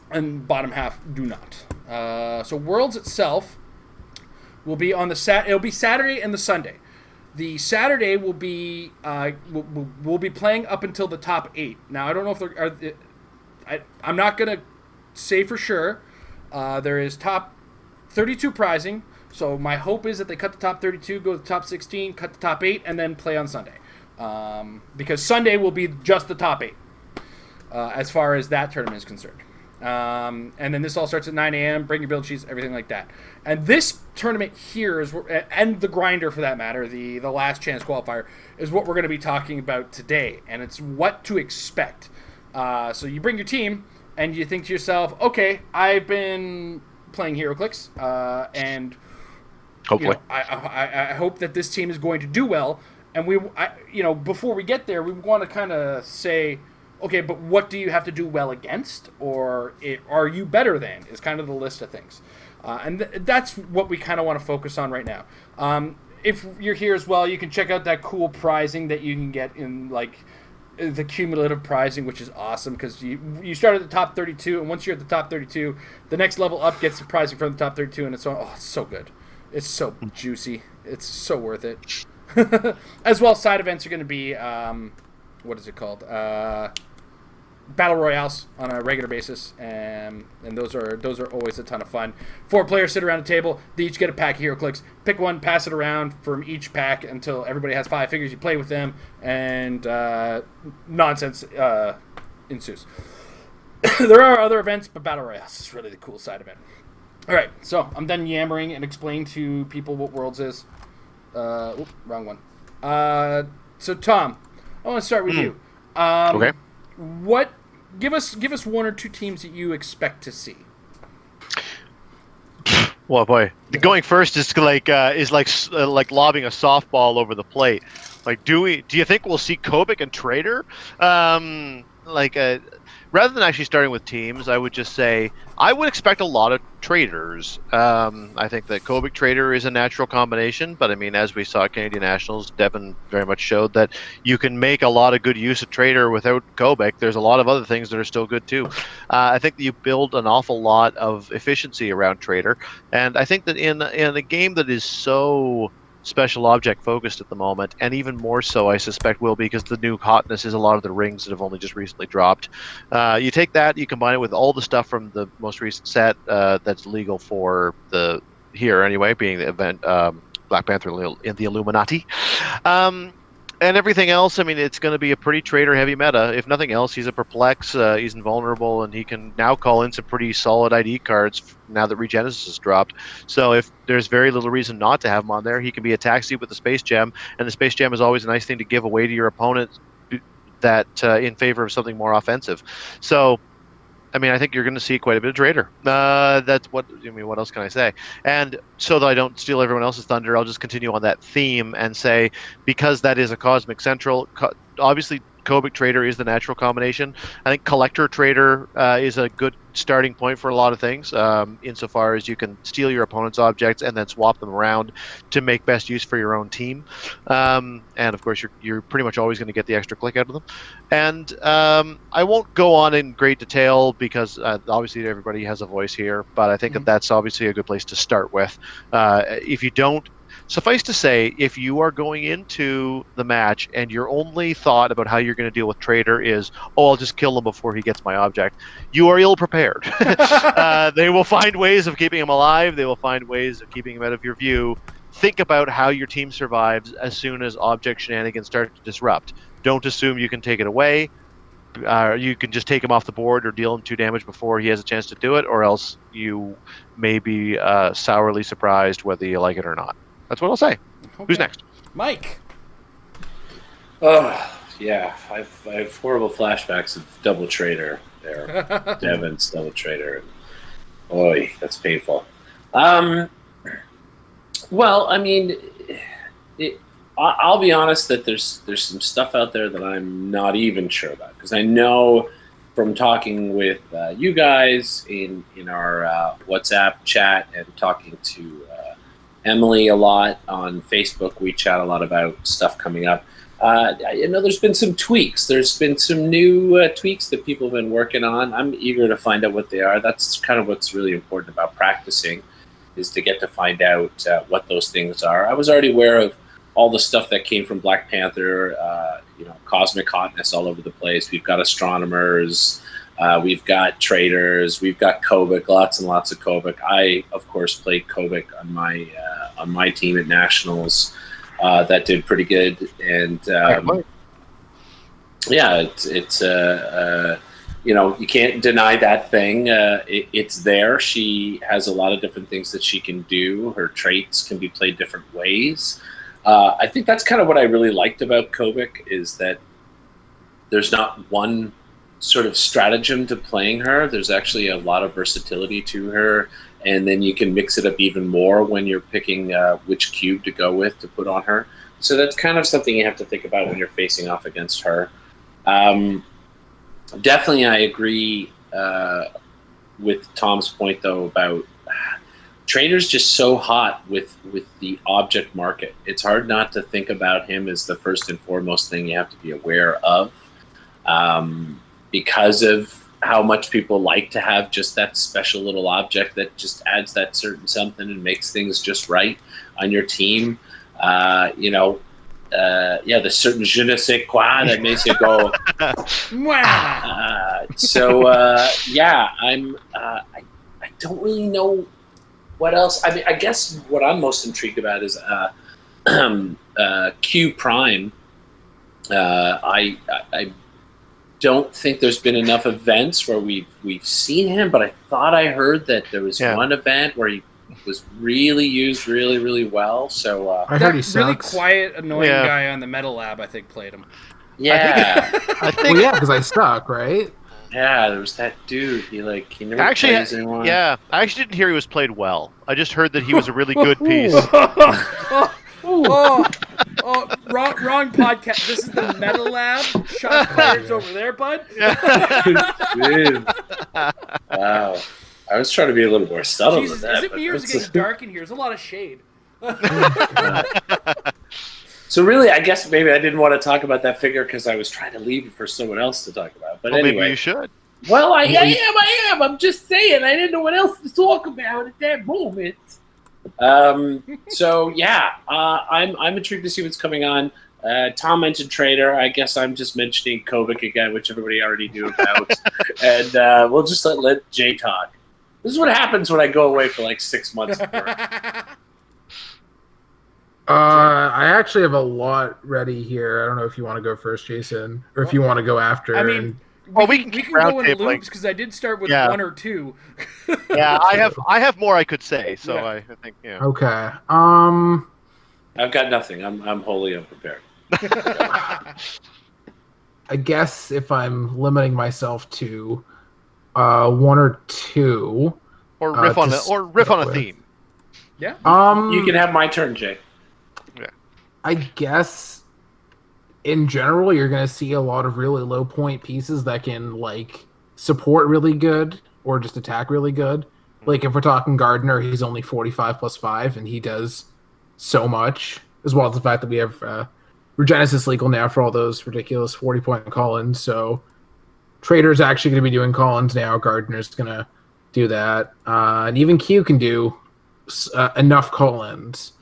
And bottom half do not. So Worlds itself will be on it'll be Saturday and the Sunday. The Saturday will be we'll be playing up until the top 8. Now I don't know if there are. I'm not gonna say for sure. There is top 32 prizing. So my hope is that they cut the top 32, go to the top 16, cut the top 8, and then play on Sunday. Because Sunday will be just the top 8 as far as that tournament is concerned. And then this all starts at 9 a.m. Bring your build sheets, everything like that. And this tournament here is, and the grinder for that matter, the last chance qualifier, is what we're going to be talking about today. And it's what to expect. So you bring your team, and you think to yourself, okay, I've been playing HeroClix, and Hopefully. I hope that this team is going to do well. And before we get there, we want to kind of say, okay, but what do you have to do well against, or are you better than, is kind of the list of things. And that's what we kind of want to focus on right now. If you're here as well, you can check out that cool prizing that you can get in, like, the cumulative prizing, which is awesome, because you start at the top 32, and once you're at the top 32, the next level up gets the prizing from the top 32, and it's so good. It's so juicy. It's so worth it. As well, side events are going to be, what is it called? Battle royales on a regular basis, and those are always a ton of fun. 4 players sit around a table. They each get a pack of HeroClix. Pick one, pass it around from each pack until everybody has 5 figures. You play with them, and nonsense ensues. There are other events, but battle royales is really the cool side event. All right, so I'm done yammering and explaining to people what Worlds is. Wrong one. So Tom, I want to start with you. Okay. What? Give us 1 or 2 teams that you expect to see. Well, boy, going first is like lobbing a softball over the plate. Like, do you think we'll see Kobik and Trader? Rather than actually starting with teams, I would just say I would expect a lot of traders. I think that Kobik Trader is a natural combination, but I mean, as we saw at Canadian Nationals, Devin very much showed that you can make a lot of good use of Trader without Kobik. There's a lot of other things that are still good too. I think that you build an awful lot of efficiency around Trader, and I think that in a game that is so special object focused at the moment, and even more so I suspect will be because the new hotness is a lot of the rings that have only just recently dropped. You take that, you combine it with all the stuff from the most recent set that's legal for here anyway, being the event Black Panther in the Illuminati. And everything else, I mean, it's going to be a pretty trader-heavy meta. If nothing else, he's a perplex, he's invulnerable, and he can now call in some pretty solid ID cards now that Regenesis has dropped. So if there's very little reason not to have him on there, he can be a taxi with the Space Gem, and the Space Gem is always a nice thing to give away to your opponent that in favor of something more offensive. So, I mean, I think you're going to see quite a bit of trader. That's what else can I say? And so that I don't steal everyone else's thunder, I'll just continue on that theme and say, because that is a Cosmic Central, obviously Kobik Trader is the natural combination. I think Collector Trader is a good starting point for a lot of things, insofar as you can steal your opponent's objects and then swap them around to make best use for your own team. And of course, you're pretty much always going to get the extra click out of them. And I won't go on in great detail because obviously everybody has a voice here, but I think that that's obviously a good place to start with. If you don't, suffice to say, if you are going into the match and your only thought about how you're going to deal with Trader is, I'll just kill him before he gets my object, you are ill-prepared. They will find ways of keeping him alive. They will find ways of keeping him out of your view. Think about how your team survives as soon as object shenanigans start to disrupt. Don't assume you can take it away. You can just take him off the board or deal him 2 damage before he has a chance to do it, or else you may be sourly surprised whether you like it or not. That's what I'll say. Okay. Who's next? Mike. Oh, yeah. I have horrible flashbacks of Double Trader there. Devin's Double Trader. Boy, that's painful. Well, I mean, I'll be honest that there's some stuff out there that I'm not even sure about, because I know from talking with you guys in our WhatsApp chat and talking to Emily a lot on Facebook, we chat a lot about stuff coming up. There's been some tweaks. There's been some new tweaks that people have been working on. I'm eager to find out what they are. That's kind of what's really important about practicing, is to get to find out what those things are. I was already aware of all the stuff that came from Black Panther, cosmic hotness all over the place. We've got astronomers, we've got traders, we've got Kobik, lots and lots of Kobik. I, of course, played Kobik on my team at Nationals. That did pretty good, and yeah, it's you can't deny that thing. It's there. She has a lot of different things that she can do. Her traits can be played different ways. I think that's kind of what I really liked about Kobik, is that there's not one sort of stratagem to playing her. There's actually a lot of versatility to her, and then you can mix it up even more when you're picking which cube to go with to put on her. So that's kind of something you have to think about when you're facing off against her. Definitely, I agree with Tom's point, though, about Trader's just so hot with the object market. It's hard not to think about him as the first and foremost thing you have to be aware of, because of how much people like to have just that special little object that just adds that certain something and makes things just right on your team. There's certain je ne sais quoi that makes you go. I don't really know what else. I mean, I guess what I'm most intrigued about is Q Prime. I don't think there's been enough events where we've seen him, but I thought I heard that there was one event where he was really used really, really well. So I heard he really sucks. quiet, annoying guy on the Metal Lab, I think, played him. Yeah. I think because I suck, right? Yeah, there was that dude. He never actually, plays anymore. I actually didn't hear he was played well. I just heard that he was a really good piece. Wrong podcast. This is the Metal Lab. Shots fired over there, bud. Dude. Wow. I was trying to be a little more subtle Jesus, with that. is it me or is it getting dark in here? There's a lot of shade. So really, I guess maybe I didn't want to talk about that figure because I was trying to leave it for someone else to talk about. But anyway, maybe you should. Well, I am. I'm just saying. I didn't know what else to talk about at that moment. I'm intrigued to see what's coming on. Tom mentioned Trader. I guess I'm just mentioning Kobik again, which everybody already knew about. And we'll just let Jay talk. This is what happens when I go away for like 6 months. I actually have a lot ready here. I don't know if you want to go first, Jason, or if you want to go after. I mean, we can go in loops because I did start with one or two. I have more I could say, so yeah. I think Okay. I've got nothing. I'm wholly unprepared. I guess if I'm limiting myself to one or two, or riff on a theme. Yeah. You can have my turn, Jay. Yeah. I guess in general, you're going to see a lot of really low point pieces that can like support really good or just attack really good. Like if we're talking Gardner, he's only 45 plus 5, and he does so much, as well as the fact that we have Regenesis legal now for all those ridiculous 40-point call-ins. So Trader's actually going to be doing call-ins now. Gardner's going to do that. And even Q can do enough call-ins.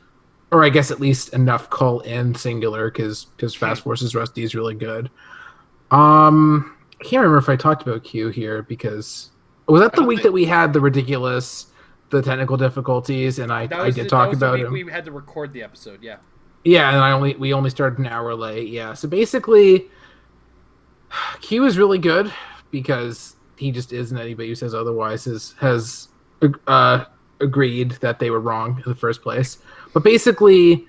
Or I guess at least enough call-in singular, because Fast Forces Rusty is really good. I can't remember if I talked about Q here, because... Was that the week that we had the the technical difficulties, and I did talk about it? We had to record the episode, yeah. Yeah, and we only started an hour late, yeah. So basically, Q is really good, because he just isn't. Anybody who says otherwise has agreed that they were wrong in the first place. But basically,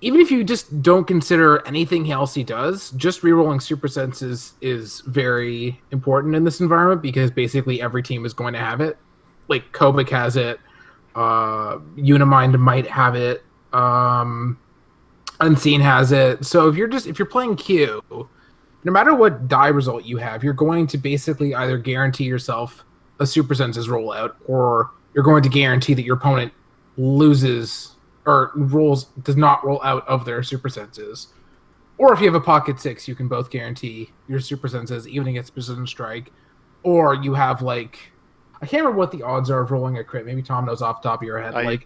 even if you just don't consider anything else he does, just rerolling super senses is very important in this environment, because basically every team is going to have it. Like Kobik has it, Unimind might have it, Unseen has it. So if you're playing Q, no matter what die result you have, you're going to basically either guarantee yourself a super senses rollout, or you're going to guarantee that your opponent loses or does not roll out of their super senses. Or if you have a pocket 6, you can both guarantee your super senses even against precision strike. Or you have I can't remember what the odds are of rolling a crit. Maybe Tom knows off the top of your head.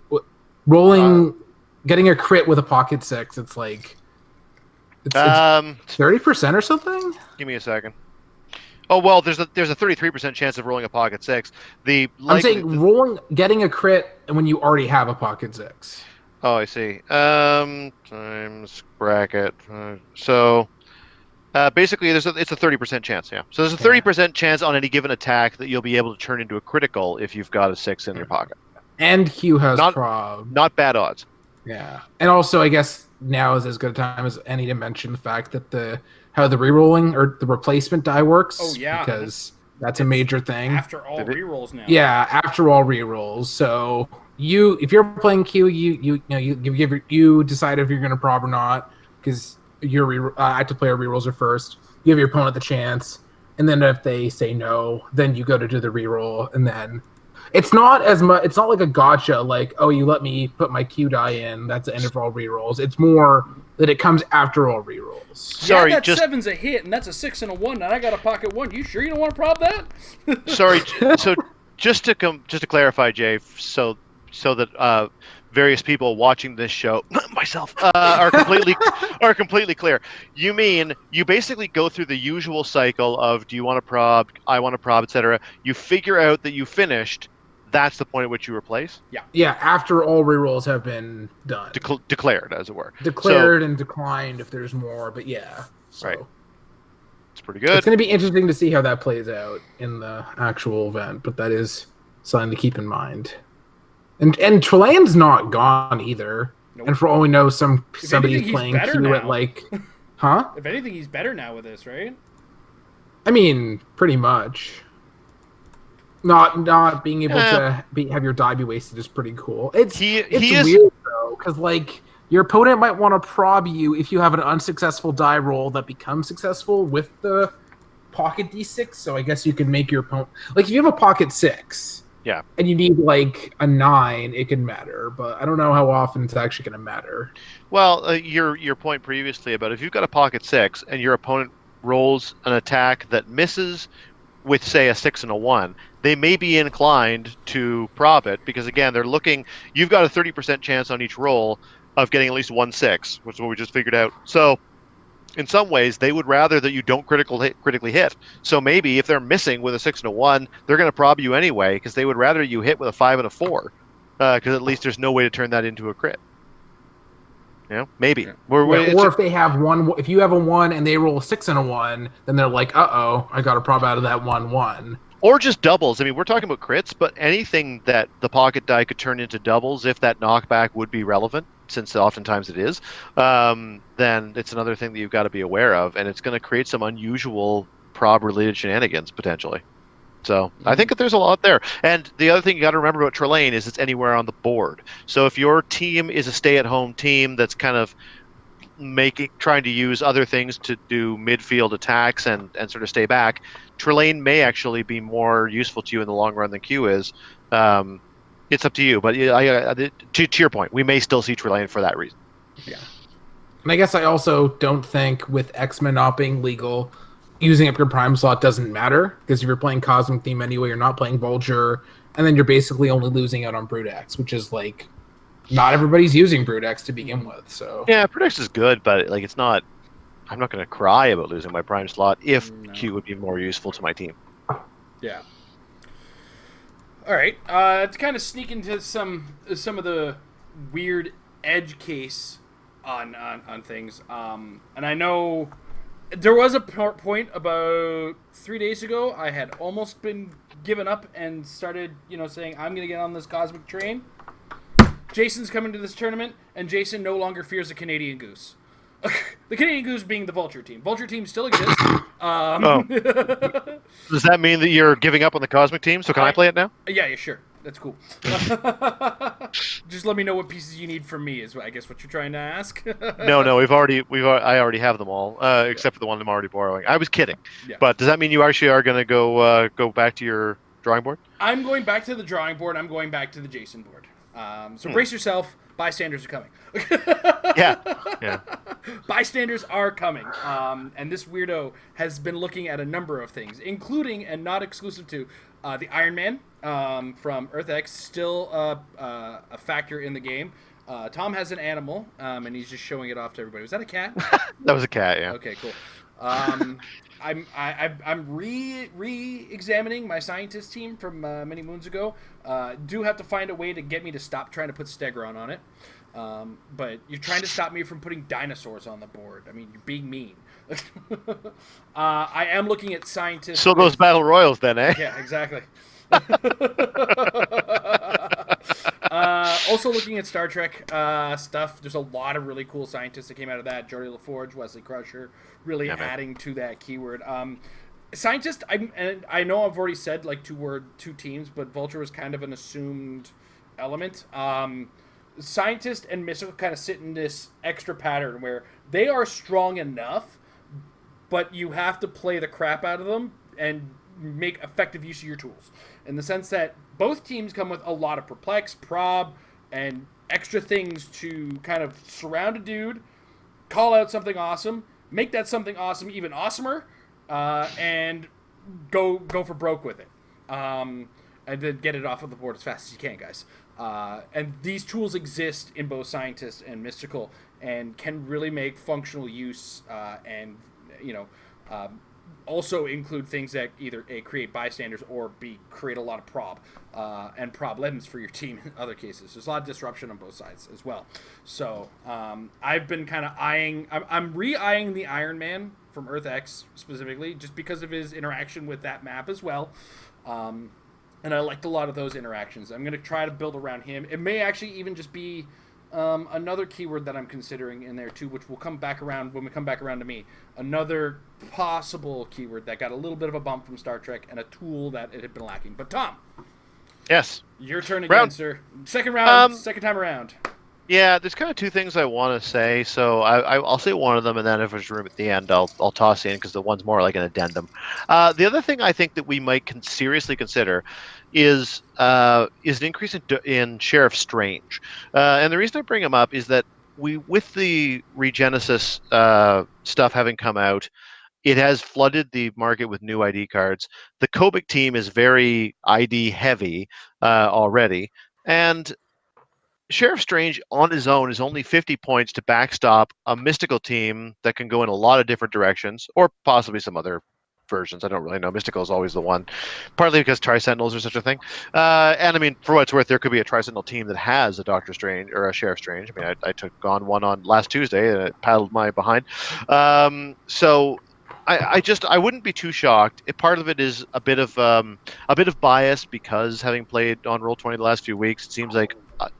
Getting a crit with a pocket 6, it's 30% or something. Give me a second. Oh well, there's a 33% chance of rolling a pocket 6. I'm saying getting a crit when you already have a pocket 6. Oh, I see. Times bracket. So basically, it's a 30% chance. Yeah. So there's a 30% chance on any given attack that you'll be able to turn into a critical if you've got a 6 in your pocket. And Q has prob. Not bad odds. Yeah, and also I guess now is as good a time as any to mention the fact that how the rerolling or the replacement die works. Oh yeah, because that's a major thing. After all rerolls now. Yeah, after all rerolls. So if you're playing Q, you decide if you're going to prob or not, because your active player rerolls are first. You give your opponent the chance, and then if they say no, then you go to do the reroll, and then It's not as much. It's not like a gotcha. Like, oh, you let me put my Q die in. That's the end of all rerolls. It's more that it comes after all rerolls. Sorry, that just 7's a hit, and that's a 6 and a 1, and I got a pocket 1. You sure you don't want to prob that? sorry. So just to clarify, Jay, so that various people watching this show, myself, are completely clear. You mean you basically go through the usual cycle of do you want to prob, I want to prob, etc. You figure out that you finished. That's the point at which you replace. Yeah, after all rerolls have been done, Declared, as it were. declared and declined if there's more. But yeah, so. Right. It's pretty good. It's going to be interesting to see how that plays out in the actual event, but that is something to keep in mind. And Trelane's not gone either. Nope. And for all we know, anything, somebody's he's playing better Q now. at like, huh? If anything, he's better now with this, right? I mean, pretty much. Not being able to have your die be wasted is pretty cool. It's He weird is though, because like your opponent might want to prob you if you have an unsuccessful die roll that becomes successful with the pocket d6. So I guess you can make your opponent like if you have a pocket 6. Yeah. And you need like a 9, it can matter, but I don't know how often it's actually going to matter. Well, your point previously about if you've got a pocket 6 and your opponent rolls an attack that misses with, say, a 6 and a 1, they may be inclined to prob it because, again, they're looking. You've got a 30% chance on each roll of getting at least 1 6, which is what we just figured out. So, in some ways, they would rather that you don't critically hit. So maybe if they're missing with a 6 and a 1, they're going to prob you anyway because they would rather you hit with a 5 and a 4 because at least there's no way to turn that into a crit. You know, maybe. Yeah. Or if they have one, if you have a 1 and they roll a 6 and a 1, then they're like, uh-oh, I got a prob out of that 1/1. Or just doubles. I mean, we're talking about crits, but anything that the pocket die could turn into doubles, if that knockback would be relevant, since oftentimes it is, then it's another thing that you've got to be aware of, and it's going to create some unusual prob-related shenanigans, potentially. So I think that there's a lot there. And the other thing you got to remember about Trelane is it's anywhere on the board. So if your team is a stay-at-home team that's kind of trying to use other things to do midfield attacks and sort of stay back, Trelane may actually be more useful to you in the long run than Q is. It's up to you, but to your point, we may still see Trelane for that reason. Yeah. And I guess I also don't think with X-Men not being legal, using up your prime slot doesn't matter, because if you're playing Cosmic Theme anyway, you're not playing Vulture, and then you're basically only losing out on Brood X, which is like, not everybody's using Brood X to begin with, so. Yeah, Brood X is good, but like it's not, I'm not going to cry about losing my prime slot if Q would be more useful to my team. Yeah. All right. To kind of sneak into some of the weird edge case on things. And I know there was a point about 3 days ago I had almost been given up and started, saying I'm going to get on this cosmic train. Jason's coming to this tournament, and Jason no longer fears a Canadian Goose. The Canadian Goose being the Vulture team. Vulture team still exists. Does that mean that you're giving up on the Cosmic team? So can I play it now? Yeah, sure. That's cool. Just let me know what pieces you need from me is, I guess, what you're trying to ask. No, I already have them all, except for the one I'm already borrowing. I was kidding. Yeah. But does that mean you actually are going to go back to your drawing board? I'm going back to the drawing board. I'm going back to the Jason board. So brace yourself. Bystanders are coming. Yeah. Bystanders are coming. And this weirdo has been looking at a number of things, including and not exclusive to the Iron Man from Earth X, still a factor in the game. Tom has an animal, and he's just showing it off to everybody. Was that a cat? That was a cat, yeah. Okay, cool. I'm re-examining my scientist team from many moons ago. Do have to find a way to get me to stop trying to put Stegron on it. But you're trying to stop me from putting dinosaurs on the board. I mean, you're being mean. I am looking at scientists. So those battle royals, then, eh? Yeah, exactly. Also looking at Star Trek stuff. There's a lot of really cool scientists that came out of that. Geordi LaForge, Wesley Crusher, really adding to that keyword. Scientist, I know I've already said like two teams, but Vulture was kind of an assumed element. Scientist and Mystical kind of sit in this extra pattern where they are strong enough, but you have to play the crap out of them and make effective use of your tools, in the sense that both teams come with a lot of perplex, prob, and extra things to kind of surround a dude, call out something awesome, make that something awesome even awesomer, and go for broke with it, and then get it off of the board as fast as you can, guys. And these tools exist in both Scientist and Mystical, and can really make functional use, and also include things that either A, create bystanders, or B, create a lot of prob and problems for your team in other cases. There's a lot of disruption on both sides as well. So I've been kind of I'm re-eyeing the Iron Man from Earth X specifically, just because of his interaction with that map as well. And I liked a lot of those interactions. I'm going to try to build around him. It may actually even just be another keyword that I'm considering in there too, which will come back around when we come back around to me. Another possible keyword that got a little bit of a bump from Star Trek, and a tool that it had been lacking. But Tom, Yes. your turn again, sir. Second round, second time around. Yeah, there's kind of two things I want to say. So I'll say one of them, and then if there's room at the end, I'll toss in, because the one's more like an addendum. The other thing I think that we might seriously consider is an increase in Sheriff Strange. And the reason I bring him up is that with the Regenesis stuff having come out, it has flooded the market with new ID cards. The Kobik team is very ID heavy already, and Sheriff Strange on his own is only 50 points to backstop a Mystical team that can go in a lot of different directions, or possibly some other versions. I don't really know. Mystical is always the one, partly because Tri-Sentinels are such a thing. And I mean, for what it's worth, there could be a Tri-Sentinel team that has a Doctor Strange or a Sheriff Strange. I mean, I took on one on last Tuesday, and it paddled my behind. So I wouldn't be too shocked. Part of it is a bit of bias, because having played on Roll20 the last few weeks, it seems like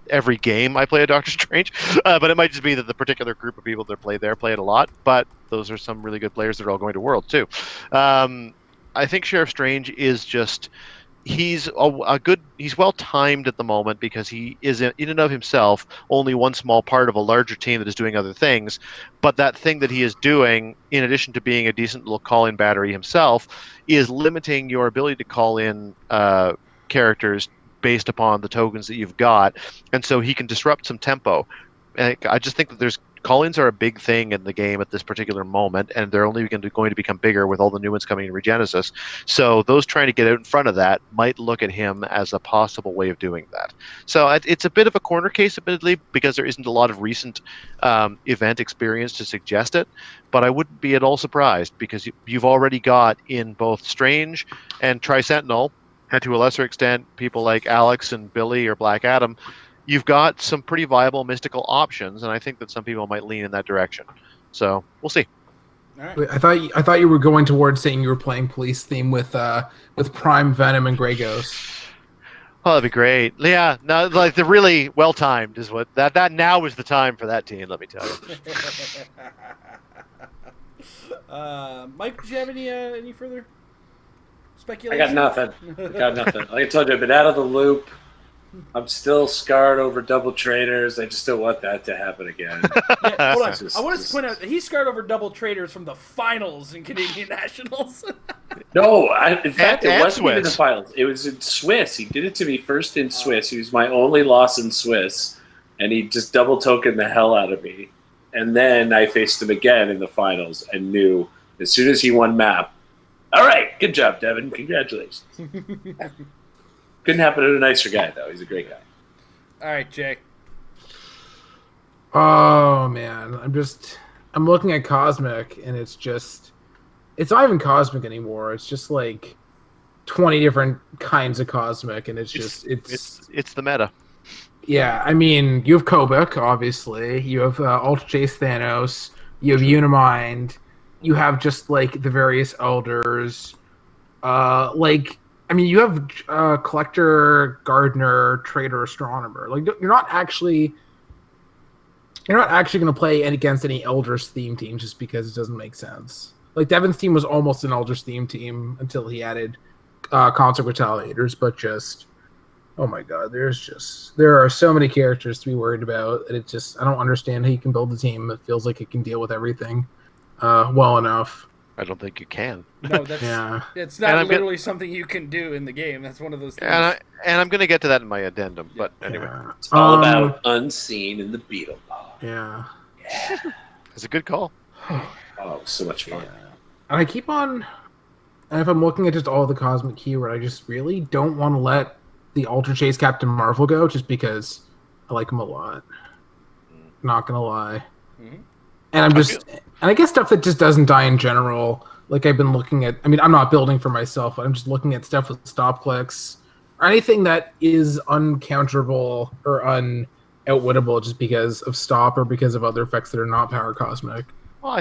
every game I play a Doctor Strange, but it might just be that the particular group of people that play it a lot. But those are some really good players that are all going to Worlds too. I think Sheriff Strange is just he's well timed at the moment, because he is in and of himself only one small part of a larger team that is doing other things. But that thing that he is doing, in addition to being a decent little call-in battery himself, is limiting your ability to call in characters based upon the tokens that you've got, and so he can disrupt some tempo. And I just think that call-ins are a big thing in the game at this particular moment, and they're only going to become bigger with all the new ones coming in Regenesis. So those trying to get out in front of that might look at him as a possible way of doing that. So it's a bit of a corner case, admittedly, because there isn't a lot of recent event experience to suggest it, but I wouldn't be at all surprised, because you've already got in both Strange and Tri-Sentinel, and to a lesser extent, people like Alex and Billy or Black Adam, you've got some pretty viable Mystical options, and I think that some people might lean in that direction. So we'll see. All right. Wait, I thought you were going towards saying you were playing police theme with Prime, Venom, and Grey Ghost. Oh, that'd be great. Yeah, no, like the really well timed is what that now is the time for that team. Let me tell you. Mike, do you have any further I speculation? got nothing. Like I told you, I've been out of the loop. I'm still scarred over double traders. I just don't want that to happen again. Yeah, hold on. Just- I want to point out that he scarred over double traders from the finals in Canadian Nationals. No, in fact, it And wasn't even the Swiss. finals. It was in Swiss. He did it to me first in Swiss. He was my only loss in Swiss, and he just double tokened the hell out of me. And then I faced him again in the finals and knew as soon as he won map, all right, good job, Devin. Congratulations. Couldn't happen to a nicer guy, though. He's a great guy. All right, Jay. Oh man, I'm looking at Cosmic, and it's not even Cosmic anymore. It's just like 20 different kinds of Cosmic, and it's the meta. yeah. I mean, you have Kobik, obviously. You have Ultra Chase Thanos. You have Unimind. You have just like the various elders. I mean, you have Collector, Gardener, Trader, Astronomer. Like, you're not actually going to play against any Elders theme team just because it doesn't make sense. Like, Devin's team was almost an Elders theme team until he added Concert Retaliators, but just, oh my god, there are so many characters to be worried about, and I don't understand how you can build a team that feels like it can deal with everything well enough. I don't think you can. No, that's Yeah. it's And not I'm literally something you can do in the game. That's one of those things. And I'm going to get to that in my addendum. But anyway, Yeah. It's all about unseen in the Beetle Pod. Yeah. it's a good call. Oh, so much fun. And I keep on, and if I'm looking at just all the cosmic keyword, I just really don't want to let the Ultra Chase Captain Marvel go, just because I like him a lot. Not gonna lie. Mhm. And and I guess stuff that just doesn't die in general. Like I've been looking at, I mean, I'm not building for myself, but I'm just looking at stuff with stop clicks or anything that is uncounterable or unoutwittable just because of stop or because of other effects that are not power cosmic. Well, I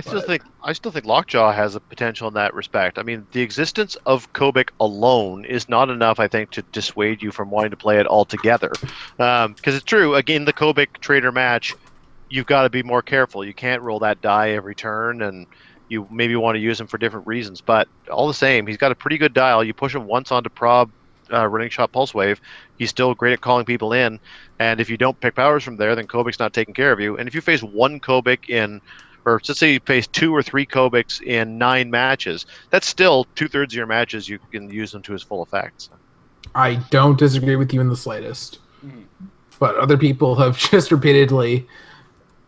still think Lockjaw has a potential in that respect. I mean, the existence of Kobik alone is not enough, I think, to dissuade you from wanting to play it altogether. Because it's true, again, the Kobik trader match, you've got to be more careful. You can't roll that die every turn, and you maybe want to use him for different reasons. But all the same, he's got a pretty good dial. You push him once onto Prob, running shot Pulse Wave, he's still great at calling people in. And if you don't pick powers from there, then Kobik's not taking care of you. And if you face one Kobik in, or let's say you face 2 or 3 Kobiks in 9 matches, that's still 2/3 of your matches you can use them to his full effect. So. I don't disagree with you in the slightest. Mhm. But other people have just repeatedly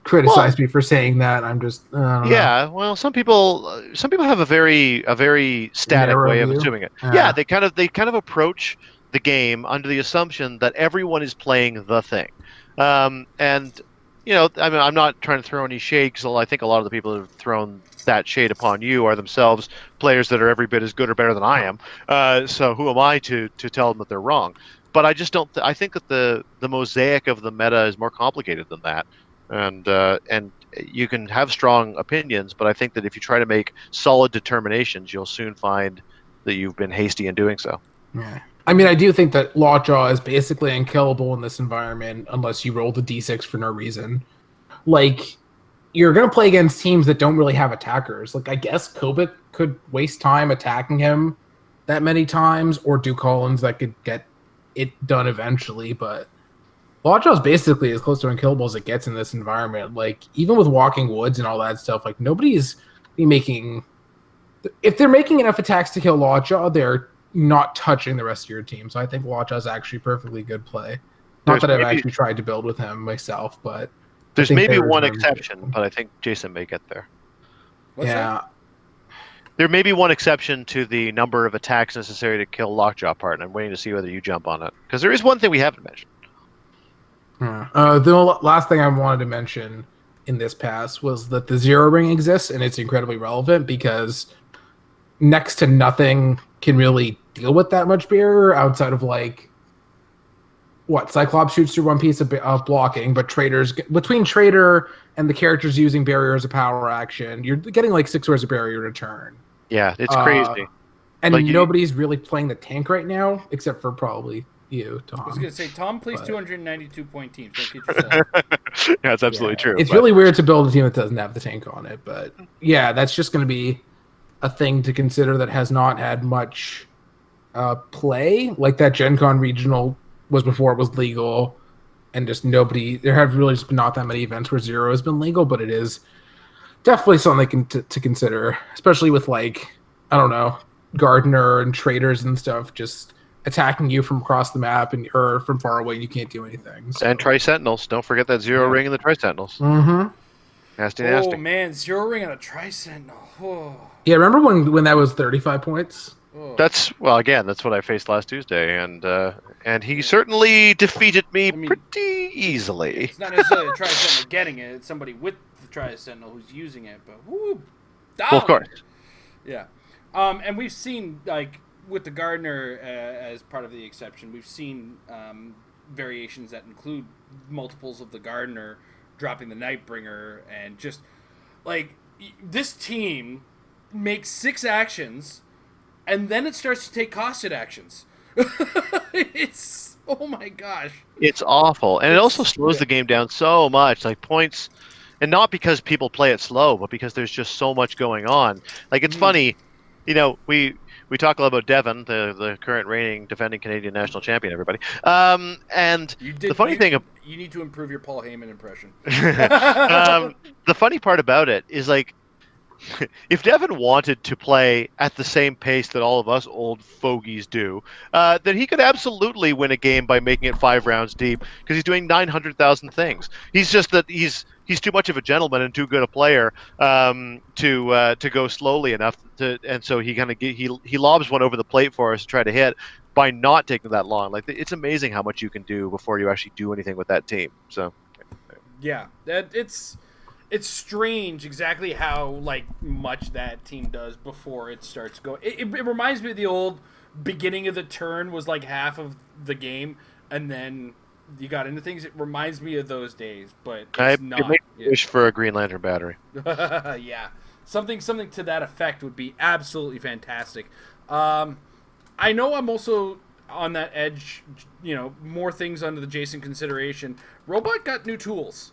criticized me for saying that. I'm just I don't know. Yeah, well, some people have a very static Narrow way of view? assuming it. Yeah. Yeah, they kind of approach the game under the assumption that everyone is playing the thing, and you know, I mean, I'm not trying to throw any shade because I think a lot of the people that have thrown that shade upon you are themselves players that are every bit as good or better than I am. So who am I to tell them that they're wrong? But I just don't. I think that the mosaic of the meta is more complicated than that, and you can have strong opinions, but I think that if you try to make solid determinations, you'll soon find that you've been hasty in doing so. Yeah. I mean, I do think that Lockjaw is basically unkillable in this environment unless you roll the d6 for no reason. Like, you're going to play against teams that don't really have attackers. Like, I guess Kobik could waste time attacking him that many times, or do Collins that could get it done eventually, but Lockjaw is basically as close to unkillable as it gets in this environment. Like, even with Walking Woods and all that stuff, like, nobody's making... If they're making enough attacks to kill Lockjaw, they're not touching the rest of your team. So I think Lockjaw is actually perfectly good play. Not that I've actually tried to build with him myself, but there's maybe one exception, but I think Jason may get there. What's that? There may be one exception to the number of attacks necessary to kill Lockjaw part, and I'm waiting to see whether you jump on it. Because there is one thing we haven't mentioned. The last thing I wanted to mention in this pass was that the Zero Ring exists, and it's incredibly relevant because next to nothing can really deal with that much barrier outside of like what Cyclops shoots through one piece of blocking, but traders between trader and the characters using barrier as a power action, you're getting like 6 squares of barrier in a turn. Yeah, it's crazy. And like nobody's really playing the tank right now, except for probably you, Tom. I was going to say, Tom plays 292 point team. Don't get yourself. Yeah, that's absolutely true. It's really weird to build a team that doesn't have the tank on it, but yeah, that's just going to be a thing to consider that has not had much play. Like that Gen Con regional was before it was legal, and just nobody. There have really just been not that many events where Zero has been legal, but it is definitely something to consider, especially with like I don't know Gardener and traders and stuff just attacking you from across the map or from far away, and you can't do anything. So. And Tri-Sentinels. Don't forget that Zero Ring and the Tri-Sentinels. Mm-hmm. Oh Nasty. man, Zero Ring on a Tri-Sentinel. Oh. Yeah, remember when that was 35 points? Oh. That's what I faced last Tuesday, and he certainly defeated me pretty easily. It's not necessarily a Tri-Sentinel getting it; it's somebody with the Tri-Sentinel who's using it. But whoo, well, of course. Yeah, and we've seen like with the Gardener as part of the exception, we've seen variations that include multiples of the Gardener dropping the Nightbringer, and just like this team makes 6 actions, and then it starts to take costed actions. It's oh my gosh, it's awful, and it also slows the game down so much. Like points, and not because people play it slow, but because there's just so much going on. Like it's funny, you know, we talk a lot about Devon, the current reigning defending Canadian national champion. Everybody, and the funny thing, you need to improve your Paul Heyman impression. the funny part about it is like if Devin wanted to play at the same pace that all of us old fogies do, then he could absolutely win a game by making it 5 rounds deep because he's doing 900,000 things. He's just that he's too much of a gentleman and too good a player to go slowly enough to, and so he kind of he lobs one over the plate for us to try to hit by not taking that long. Like it's amazing how much you can do before you actually do anything with that team. So Yeah, it's strange exactly how like much that team does before it starts going. It reminds me of the old beginning of the turn was like half of the game, and then you got into things. It reminds me of those days, but it's not. It makes me wish for a Green Lantern battery. Yeah, something to that effect would be absolutely fantastic. I know I'm also on that edge. You know, more things under the Jason consideration. Robot got new tools.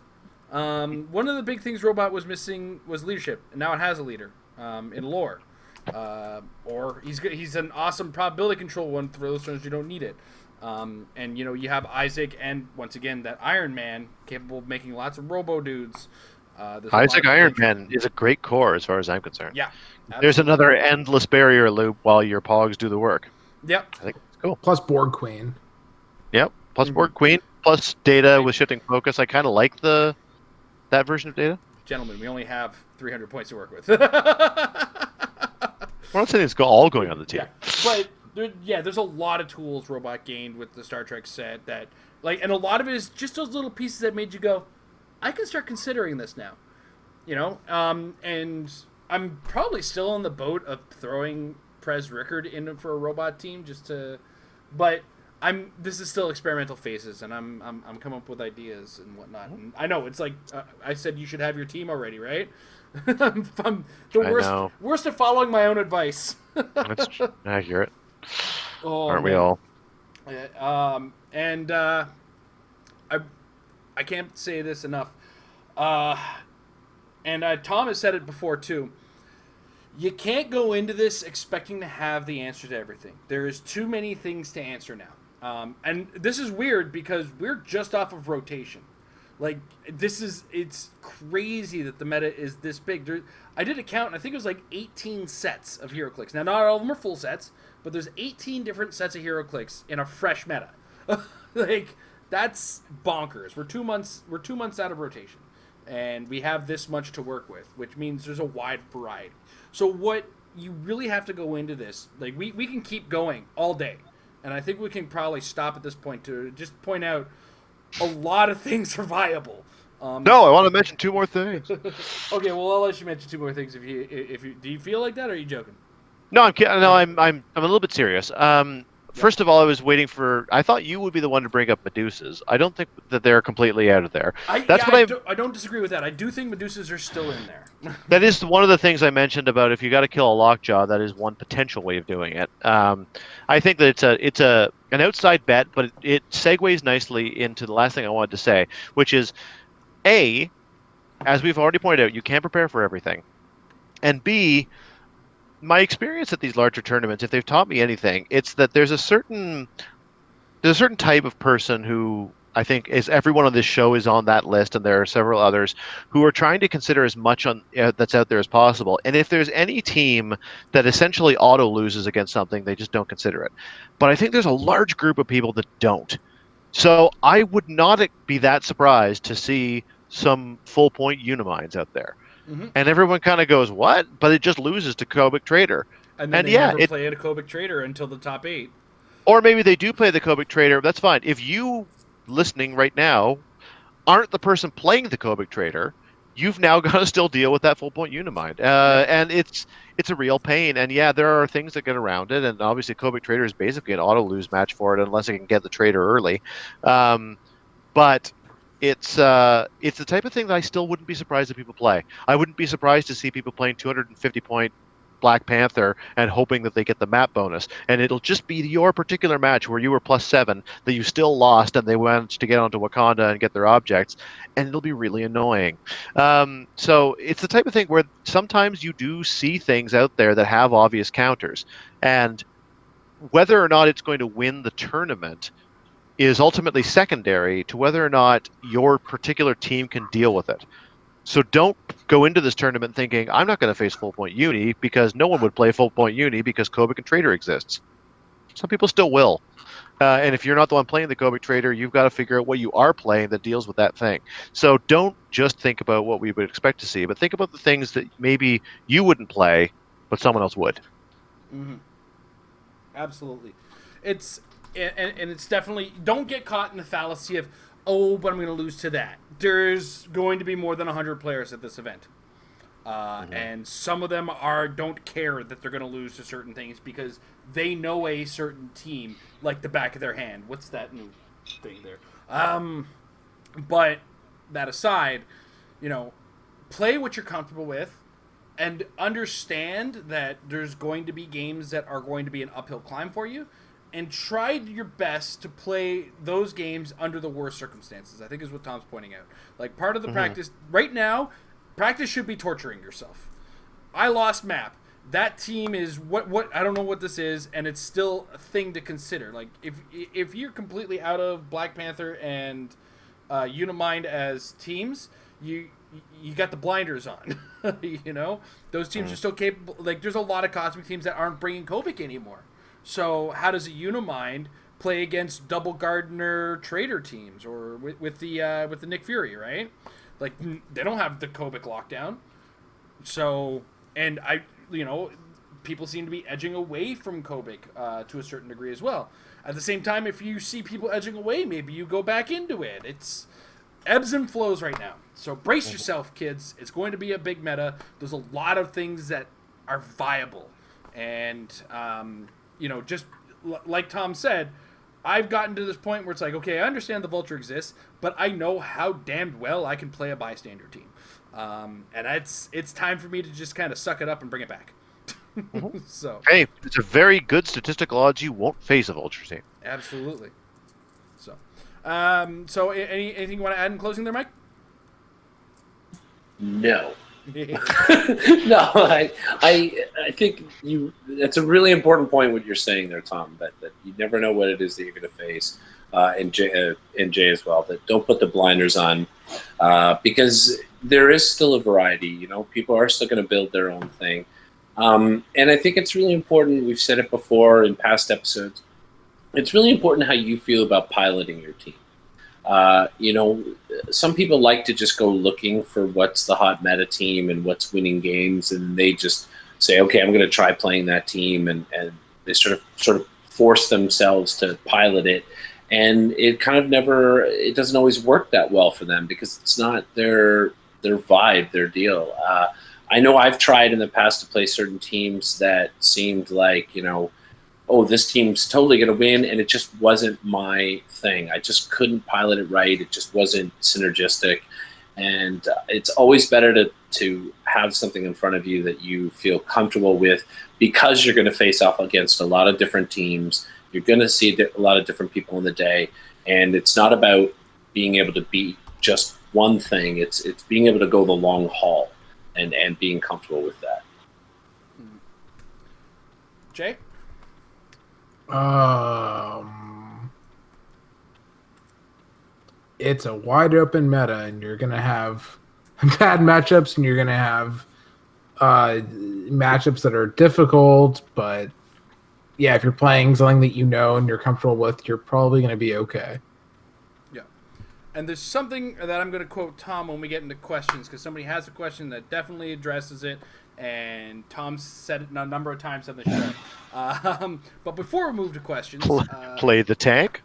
One of the big things Robot was missing was leadership, and now it has a leader in lore. Or he's an awesome probability control one for those turns you don't need it. And you know you have Isaac and once again that Iron Man capable of making lots of Robo dudes. Isaac Iron Man is a great core as far as I'm concerned. Yeah, there's another endless barrier loop while your Pogs do the work. Yep, I think it's cool. Plus Borg Queen. Yep, plus Borg Queen, plus Data with shifting focus. I kind of like that version of Data. Gentlemen, we only have 300 points to work with. We're not saying it's all going on the team. Yeah, but there's a lot of tools Robot gained with the Star Trek set that, like, and a lot of it is just those little pieces that made you go, I can start considering this now, you know. And I'm probably still on the boat of throwing Prez Rickard in for a Robot team but this is still experimental phases, and I'm coming up with ideas and whatnot. And I know it's like I said, you should have your team already, right? I'm the worst at following my own advice. That's accurate. Oh, aren't we all? And I can't say this enough. And Tom has said it before too. You can't go into this expecting to have the answer to everything. There is too many things to answer now. And this is weird because we're just off of rotation. Like, it's crazy that the meta is this big. I did a count, and I think it was like 18 sets of HeroClix. Now, not all of them are full sets, but there's 18 different sets of HeroClix in a fresh meta. Like, that's bonkers. We're 2 months out of rotation, and we have this much to work with, which means there's a wide variety. So what you really have to go into this, like, we can keep going all day. And I think we can probably stop at this point to just point out a lot of things are viable. No, I want to mention 2 more things. Okay, well, I'll let you mention 2 more things if you do you feel like that, or are you joking? No, I'm kidding. No, I'm a little bit serious. First of all, I was waiting for. I thought you would be the one to bring up Medusas. I don't think that they're completely out of there. I don't disagree with that. I do think Medusas are still in there. That is one of the things I mentioned about if you got to kill a Lockjaw. That is one potential way of doing it. I think that it's an outside bet, but it segues nicely into the last thing I wanted to say, which is, A, as we've already pointed out, you can't prepare for everything, and B, my experience at these larger tournaments, if they've taught me anything, it's that there's a certain type of person who I think is everyone on this show is on that list, and there are several others who are trying to consider as much on that's out there as possible. And if there's any team that essentially auto loses against something, they just don't consider it. But I think there's a large group of people that don't. So I would not be that surprised to see some full point Unimines out there. Mm-hmm. And everyone kind of goes, what? But it just loses to Kobik Trader. And then they never play a Kobik Trader until the top 8. Or maybe they do play the Kobik Trader. That's fine. If you, listening right now, aren't the person playing the Kobik Trader, you've now got to still deal with that full point Unimind. And it's a real pain. And yeah, there are things that get around it. And obviously Kobik Trader is basically an auto-lose match for it unless it can get the Trader early. But it's the type of thing that I still wouldn't be surprised if people play. I wouldn't be surprised to see people playing 250-point Black Panther and hoping that they get the map bonus. And it'll just be your particular match where you were +7 that you still lost and they managed to get onto Wakanda and get their objects. And it'll be really annoying. So it's the type of thing where sometimes you do see things out there that have obvious counters. And whether or not it's going to win the tournament is ultimately secondary to whether or not your particular team can deal with it. So don't go into this tournament thinking I'm not going to face Full Point Uni, because no one would play Full Point Uni because Kobik and Trader exists. Some people still will. And if you're not the one playing the Kobik Trader, you've got to figure out what you are playing that deals with that thing. So don't just think about what we would expect to see, but think about the things that maybe you wouldn't play, but someone else would. Mm-hmm. Absolutely. It's and it's definitely, don't get caught in the fallacy of, oh, but I'm going to lose to that. There's going to be more than 100 players at this event. And some of them don't care that they're going to lose to certain things because they know a certain team like the back of their hand. What's that new thing there? But that aside, play what you're comfortable with and understand that there's going to be games that are going to be an uphill climb for you, and try your best to play those games under the worst circumstances, I think is what Tom's pointing out. Like, part of the practice right now, practice should be torturing yourself. I lost map. That team is what I don't know what this is, and it's still a thing to consider. Like, if you're completely out of Black Panther and Unimind as teams, you got the blinders on. Those teams are still capable. Like, there's a lot of Cosmic teams that aren't bringing Kobik anymore. So how does a Unimind play against double Gardener Trader teams or with the Nick Fury, right? Like, they don't have the Kobik lockdown. So, and people seem to be edging away from Kobik to a certain degree as well. At the same time, if you see people edging away, maybe you go back into it. It's ebbs and flows right now. So brace yourself, kids. It's going to be a big meta. There's a lot of things that are viable. And, just like Tom said, I've gotten to this point where it's like, okay, I understand the Vulture exists, but I know how damned well I can play a bystander team. And it's time for me to just kind of suck it up and bring it back. So, hey, it's a very good statistical odds you won't face a Vulture team. Absolutely. So, anything you want to add in closing there, Mike? No. No, I think that's a really important point what you're saying there, Tom, that you never know what it is that you're going to face, and Jay as well, that don't put the blinders on, because there is still a variety. People are still going to build their own thing, and I think it's really important. We've said it before in past episodes. It's really important how you feel about piloting your team. Some people like to just go looking for what's the hot meta team and what's winning games, and they just say, okay, I'm going to try playing that team, and they sort of force themselves to pilot it, and it doesn't always work that well for them because it's not their vibe, their deal. I know I've tried in the past to play certain teams that seemed like, oh, this team's totally going to win, and it just wasn't my thing. I just couldn't pilot it right. It just wasn't synergistic. And it's always better to have something in front of you that you feel comfortable with, because you're going to face off against a lot of different teams. You're going to see a lot of different people in the day, and it's not about being able to beat just one thing. It's being able to go the long haul and being comfortable with that. Jay? It's a wide open meta, and you're gonna have bad matchups, and you're gonna have matchups that are difficult. But yeah, if you're playing something that you know and you're comfortable with, you're probably gonna be okay. Yeah. And there's something that I'm going to quote Tom when we get into questions, because somebody has a question that definitely addresses it, and Tom said it a number of times on the show. But before we move to questions... Play the tank?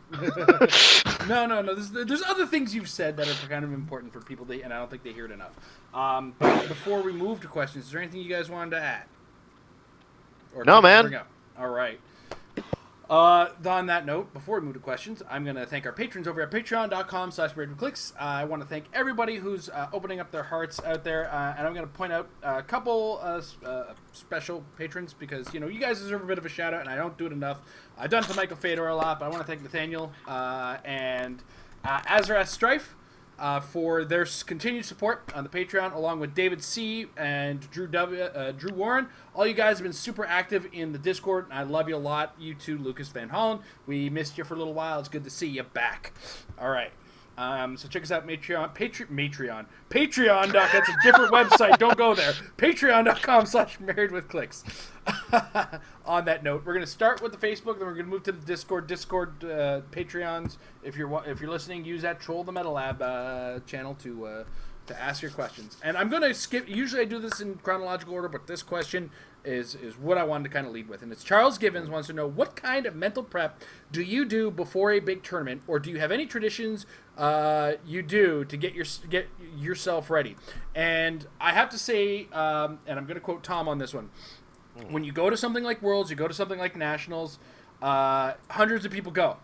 No. There's other things you've said that are kind of important for people, and I don't think they hear it enough. But before we move to questions, is there anything you guys wanted to add? Or no, man. Bring up? All right. On that note, before we move to questions, I'm going to thank our patrons over at patreon.com/RavenClicks. I want to thank everybody who's opening up their hearts out there, and I'm going to point out a couple special patrons, because, you guys deserve a bit of a shout-out, and I don't do it enough. I've done it to Michael Fedor a lot, but I want to thank Nathaniel and Azarath Strife for their continued support on the Patreon, along with David C. and Drew Warren. All you guys have been super active in the Discord, and I love you a lot. You too, Lucas Van Hollen. We missed you for a little while. It's good to see you back. All right. So check us out, Patreon. That's a different website. Don't go there. Patreon.com/marriedwithclicks. On that note, we're going to start with the Facebook, then we're going to move to the Discord. Patreons. If you're listening, use that Troll the Metal Lab channel to ask your questions. And I'm going to skip. Usually I do this in chronological order, but this question is what I wanted to kind of lead with. And it's Charles Givens wants to know, what kind of mental prep do you do before a big tournament, or do you have any traditions you do to get yourself ready? And I have to say, and I'm going to quote Tom on this one, when you go to something like Worlds, you go to something like Nationals, hundreds of people go,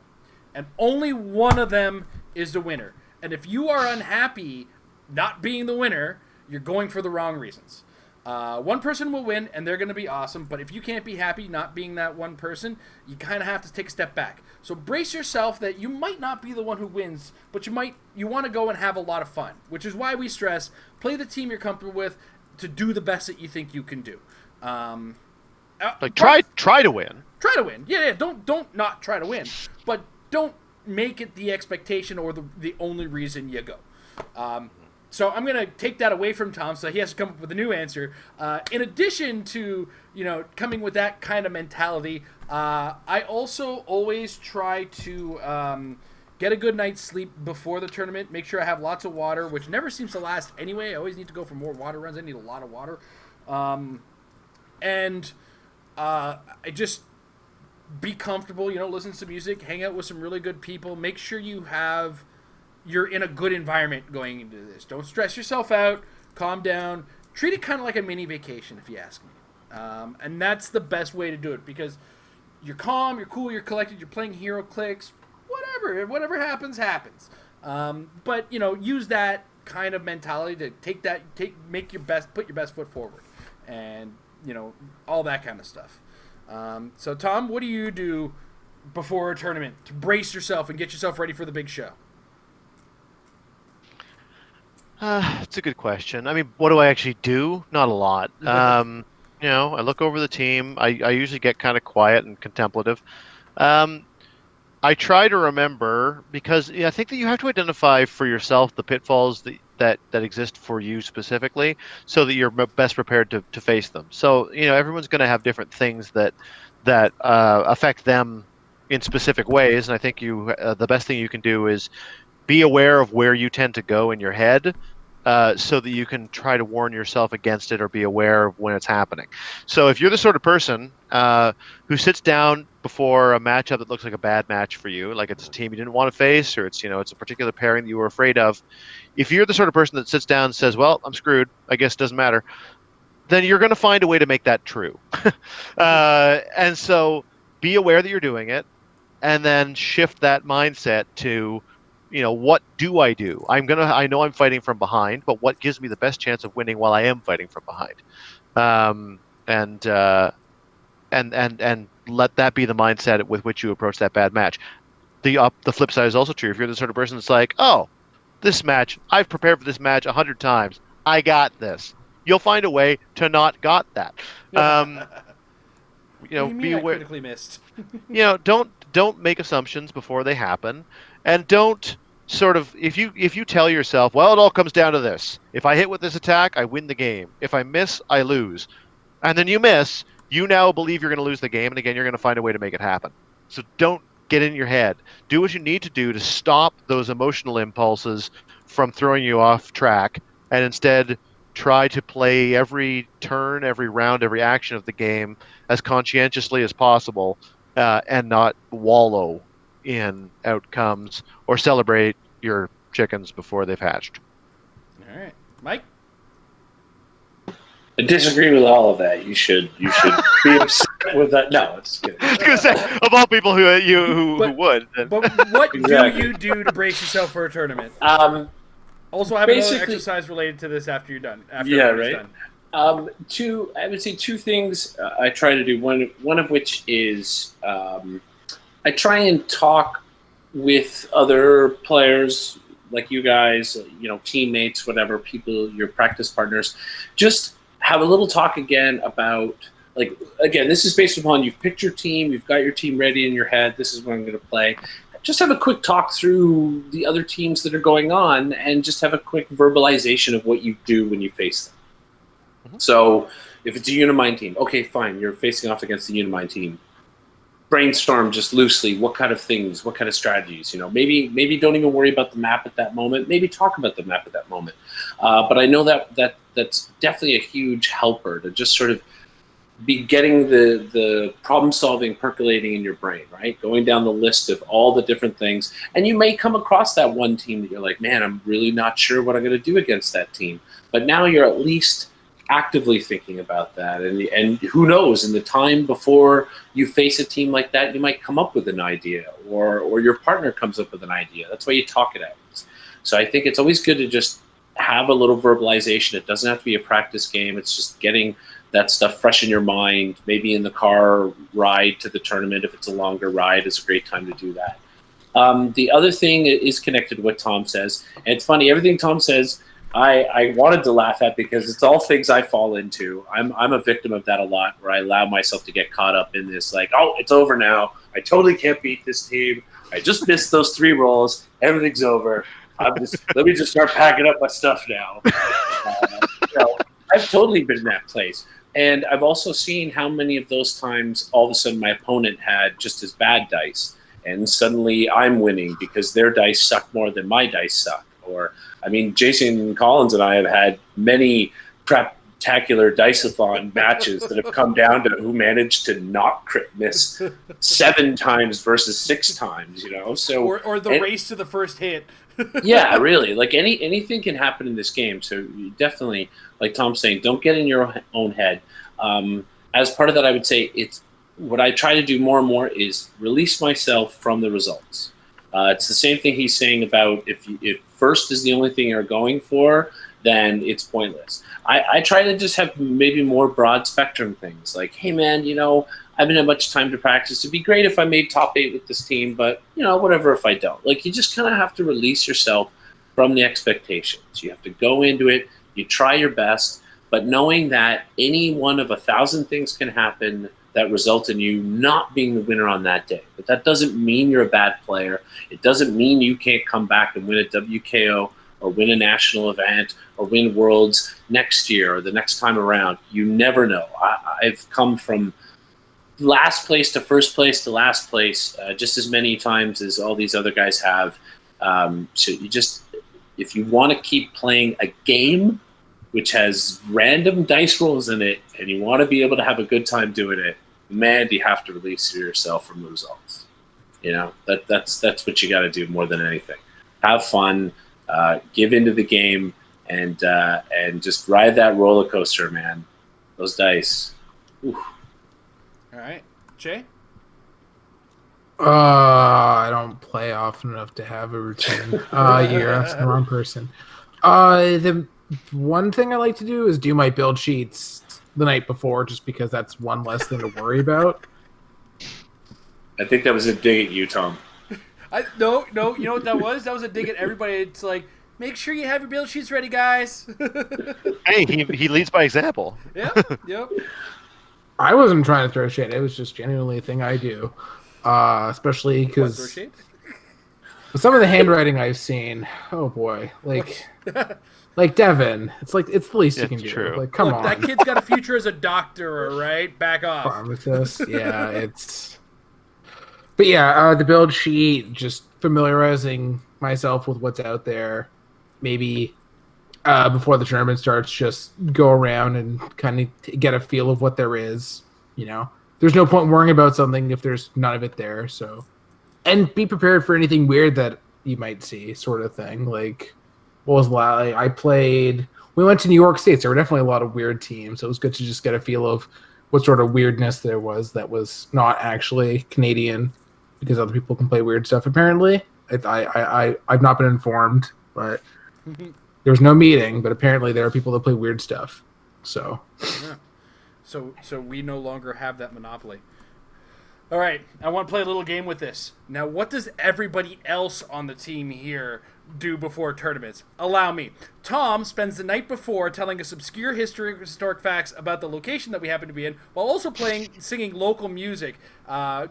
and only one of them is the winner. And if you are unhappy not being the winner, you're going for the wrong reasons. One person will win, and they're going to be awesome, but if you can't be happy not being that one person, you kind of have to take a step back. So brace yourself that you might not be the one who wins, but you want to go and have a lot of fun, which is why we stress, play the team you're comfortable with to do the best that you think you can do. Try to win. Try to win. Yeah, don't not try to win, but don't make it the expectation or the only reason you go. So I'm going to take that away from Tom, so he has to come up with a new answer. In addition to, coming with that kind of mentality, I also always try to get a good night's sleep before the tournament. Make sure I have lots of water, which never seems to last anyway. I always need to go for more water runs. I need a lot of water. I just be comfortable, listen to some music, hang out with some really good people. Make sure you're in a good environment going into this. Don't stress yourself out. Calm down. Treat it kind of like a mini vacation, if you ask me. And that's the best way to do it, because you're calm, you're cool, you're collected, you're playing hero clicks. Whatever happens. But use that kind of mentality to make your best, put your best foot forward, and all that kind of stuff. So Tom, what do you do before a tournament to brace yourself and get yourself ready for the big show? It's a good question. I mean, what do I actually do? Not a lot. I look over the team. I usually get kind of quiet and contemplative. I try to remember, because I think that you have to identify for yourself the pitfalls that exist for you specifically, so that you're best prepared to face them. So everyone's going to have different things that affect them in specific ways, and I think the best thing you can do is be aware of where you tend to go in your head, so that you can try to warn yourself against it or be aware of when it's happening. So if you're the sort of person who sits down before a matchup that looks like a bad match for you, like it's a team you didn't want to face, or it's a particular pairing that you were afraid of, if you're the sort of person that sits down and says, well, I'm screwed, I guess it doesn't matter, then you're going to find a way to make that true. And so be aware that you're doing it, and then shift that mindset to, what do I do? I know I'm fighting from behind, but what gives me the best chance of winning while I am fighting from behind? And let that be the mindset with which you approach that bad match. The flip side is also true. If you're the sort of person that's like, oh, this match, I've prepared for this match 100 times, I got this. You'll find a way to not got that. Be aware. Critically missed. Don't make assumptions before they happen, and don't sort of, if you tell yourself, well, it all comes down to this. If I hit with this attack, I win the game. If I miss, I lose. And then you miss, you now believe you're going to lose the game, and again, you're going to find a way to make it happen. So don't get in your head. Do what you need to do to stop those emotional impulses from throwing you off track, and instead try to play every turn, every round, every action of the game as conscientiously as possible, and not wallow in outcomes or celebrate your chickens before they've hatched. All right, Mike. I disagree with all of that. You should be upset with that. No, it's good. I was going to say, of all people who would. Then. But what Exactly. do you do to brace yourself for a tournament? Also, have another exercise related to this after you're done. Done. I would say two things I try to do. One of which is I try and talk with other players like you guys, teammates, whatever, people, your practice partners. Just have a little talk again about, this is based upon you've picked your team, you've got your team ready in your head, this is what I'm going to play. just have a quick talk through the other teams that are going on and just have a quick verbalization of what you do when you face them. Mm-hmm. So if it's a Unimind team, okay, fine, you're facing off against the Unimind team. Brainstorm just loosely what kind of things, what kind of strategies, maybe don't even worry about the map at that moment. Maybe talk about the map at that moment. But I know that's definitely a huge helper to just sort of be getting the problem solving percolating in your brain, right? Going down the list of all the different things. And you may come across that one team that you're like, man, I'm really not sure what I'm going to do against that team. But now you're at least actively thinking about that. And who knows, in the time before you face a team like that, you might come up with an idea or your partner comes up with an idea. That's why you talk it out. So I think it's always good to just have a little verbalization. It doesn't have to be a practice game. It's just getting that stuff fresh in your mind. Maybe in the car ride to the tournament, if it's a longer ride, is a great time to do that. The other thing is connected to what Tom says. And it's funny, everything Tom says, I wanted to laugh at because it's all things I fall into. I'm a victim of that a lot, where I allow myself to get caught up in this, like, oh, it's over now. I totally can't beat this team. I just missed those 3 rolls. Everything's over. Let me just start packing up my stuff now. I've totally been in that place. And I've also seen how many of those times all of a sudden my opponent had just as bad dice. And suddenly I'm winning because their dice suck more than my dice suck. Or, I mean, Jason Collins and I have had many craptacular dice-a-thon matches that have come down to who managed to not crit miss 7 times versus 6 times, So or the race to the first hit. Yeah, really. Like anything can happen in this game. So you definitely, like Tom's saying, don't get in your own head. As part of that, I would say it's what I try to do more and more is release myself from the results. It's the same thing he's saying about if first is the only thing you're going for, then it's pointless. I try to just have maybe more broad spectrum things like, hey man, I haven't had much time to practice. It'd be great if I made top 8 with this team, but whatever if I don't. Like, you just kind of have to release yourself from the expectations. You have to go into it, you try your best, but knowing that any one of 1,000 things can happen that result in you not being the winner on that day. But that doesn't mean you're a bad player. It doesn't mean you can't come back and win a WKO or win a national event or win Worlds next year or the next time around. You never know. I've come from last place to first place to last place just as many times as all these other guys have. So if you want to keep playing a game which has random dice rolls in it and you want to be able to have a good time doing it, man, you have to release yourself from the results. That's what you got to do more than anything. Have fun, give into the game, and just ride that roller coaster, man. Those dice. Ooh. All right, Jay? I don't play often enough to have a routine. You're asking the wrong person. The one thing I like to do is do my build sheets the night before, just because that's one less thing to worry about. I think that was a dig at you, Tom. No, you know what that was? That was a dig at everybody. It's like, make sure you have your build sheets ready, guys. Hey, he leads by example. Yep. I wasn't trying to throw shade. It was just genuinely a thing I do. Especially because some of the handwriting I've seen, oh boy, like Devin, it's the least you can do. True. Like, come Look, on, that kid's got a future as a doctor, all right? Back off. Pharmacist, yeah, it's. But yeah, the build sheet, just familiarizing myself with what's out there. Maybe before the tournament starts, just go around and kind of get a feel of what there is. There's no point worrying about something if there's none of it there. So, and be prepared for anything weird that you might see, sort of thing. Like, what was I played? We went to New York State. There were definitely a lot of weird teams. So it was good to just get a feel of what sort of weirdness there was that was not actually Canadian, because other people can play weird stuff. Apparently, I've not been informed, but there was no meeting. But apparently, there are people that play weird stuff. So. Yeah. So we no longer have that monopoly. All right, I want to play a little game with this. Now, what does everybody else on the team here do before tournaments? Allow me. Tom spends the night before telling us obscure historic facts about the location that we happen to be in, while also singing local music,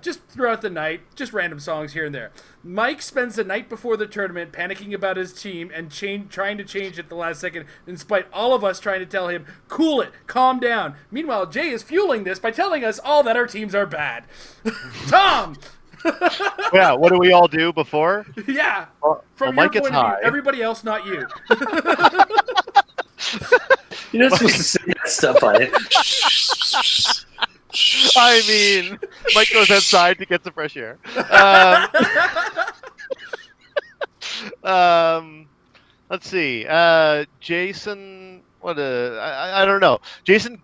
just throughout the night, just random songs here and there. Mike spends the night before the tournament panicking about his team and trying to change it at the last second, despite all of us trying to tell him, cool it, calm down. Meanwhile, Jay is fueling this by telling us all that our teams are bad. Tom! Yeah, what do we all do before? Yeah. From Mike your gets point of high. view, everybody else, not you. You're not supposed to say that stuff on it. I mean, Mike goes outside to get some fresh air. Let's see. Jason, I don't know. Jason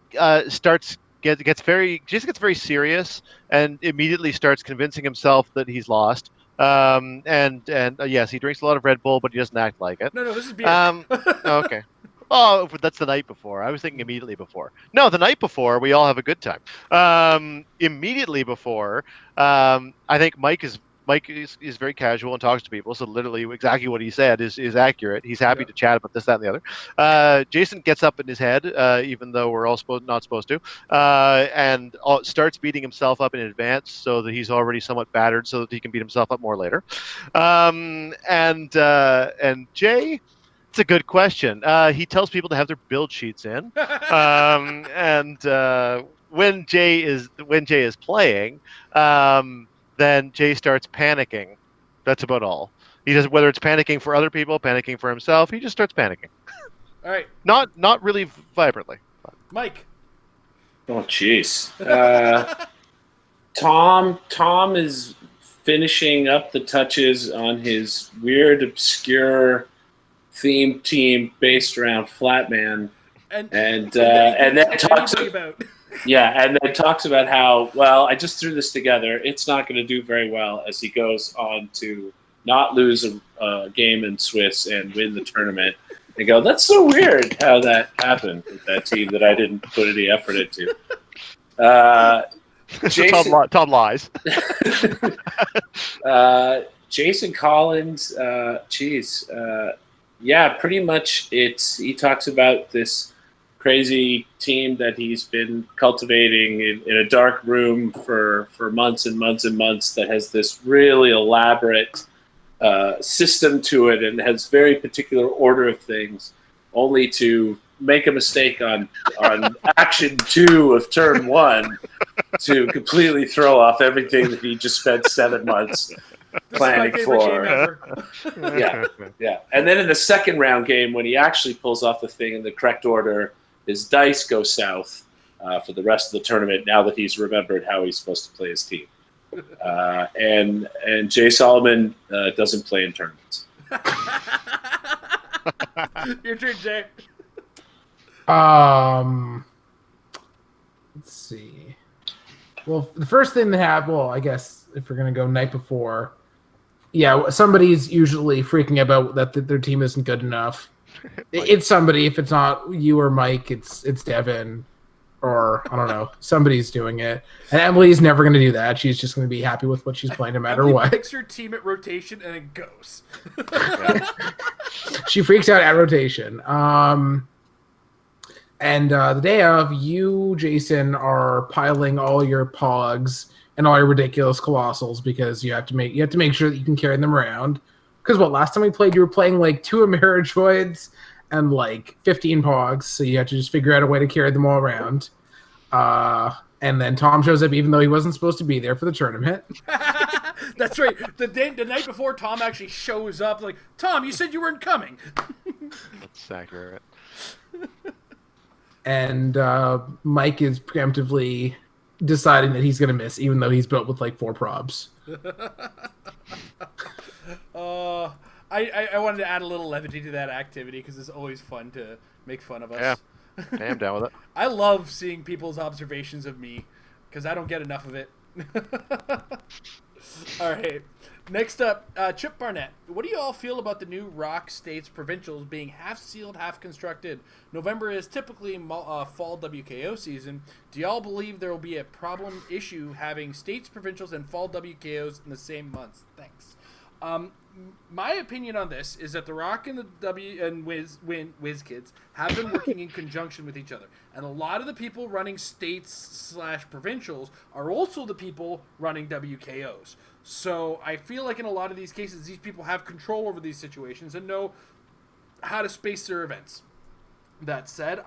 gets very serious and immediately starts convincing himself that he's lost. Yes, he drinks a lot of Red Bull, but he doesn't act like it. No, this is beer. Okay. Oh, but that's the night before. I was thinking immediately before. No, the night before, we all have a good time. Immediately before, I think Mike is very casual and talks to people. So literally, exactly what he said is accurate. He's happy to chat about this, that, and the other. Jason gets up in his head, even though we're all not supposed to, and starts beating himself up in advance so that he's already somewhat battered, so that he can beat himself up more later. And Jay. It's a good question. He tells people to have their build sheets in, and when Jay is playing, then Jay starts panicking. That's about all. He does, whether it's panicking for other people, panicking for himself. He just starts panicking. All right, Not really vibrantly. Mike. Oh, jeez. Tom is finishing up the touches on his weird, obscure theme team based around Flatman, and then talks about. Yeah, and then talks about how, well, I just threw this together. It's not going to do very well, as he goes on to not lose a game in Swiss and win the tournament. And go, that's so weird how that happened with that team that I didn't put any effort into. Jason, Tom lies. Jason Collins, yeah, pretty much he talks about this crazy team that he's been cultivating in a dark room for months and months and months, that has this really elaborate system to it and has very particular order of things, only to make a mistake on action 2 of turn 1 to completely throw off everything that he just spent 7 months planning for. Yeah. And then in the second round game, when he actually pulls off the thing in the correct order, his dice go south for the rest of the tournament, now that he's remembered how he's supposed to play his team. And Jay Solomon doesn't play in tournaments. Your turn, Jay. Let's see. Well, the first thing that happened, well, I guess if we're going to go night before, yeah, somebody's usually freaking about that their team isn't good enough. It's somebody. If it's not you or Mike, it's Devin, or I don't know. Somebody's doing it. And Emily's never going to do that. She's just going to be happy with what she's playing no matter Emily what. picks her team at rotation and it goes. She freaks out at rotation. And the day of, you, Jason, are piling all your pogs and all your ridiculous colossals because you have to make sure that you can carry them around. Because last time we played, you were playing like 2 Ameritroids and like 15 pogs, so you have to just figure out a way to carry them all around. And then Tom shows up even though he wasn't supposed to be there for the tournament. That's right. The night before, Tom actually shows up. Like, Tom, you said you weren't coming. That's accurate. And Mike is preemptively deciding that he's going to miss, even though he's built with like 4 probs. I wanted to add a little levity to that activity because it's always fun to make fun of us. Yeah, I'm down with it. I love seeing people's observations of me because I don't get enough of it. All right. Next up, Chip Barnett. What do you all feel about the new Rock States Provincials being half sealed, half constructed? November is typically fall WKO season. Do y'all believe there will be a problem issue having States Provincials and fall WKOs in the same months? Thanks. My opinion on this is that the Rock and the Whiz Kids have been working in conjunction with each other, and a lot of the people running states / provincials are also the people running WKOs. So I feel like in a lot of these cases, these people have control over these situations and know how to space their events. That said,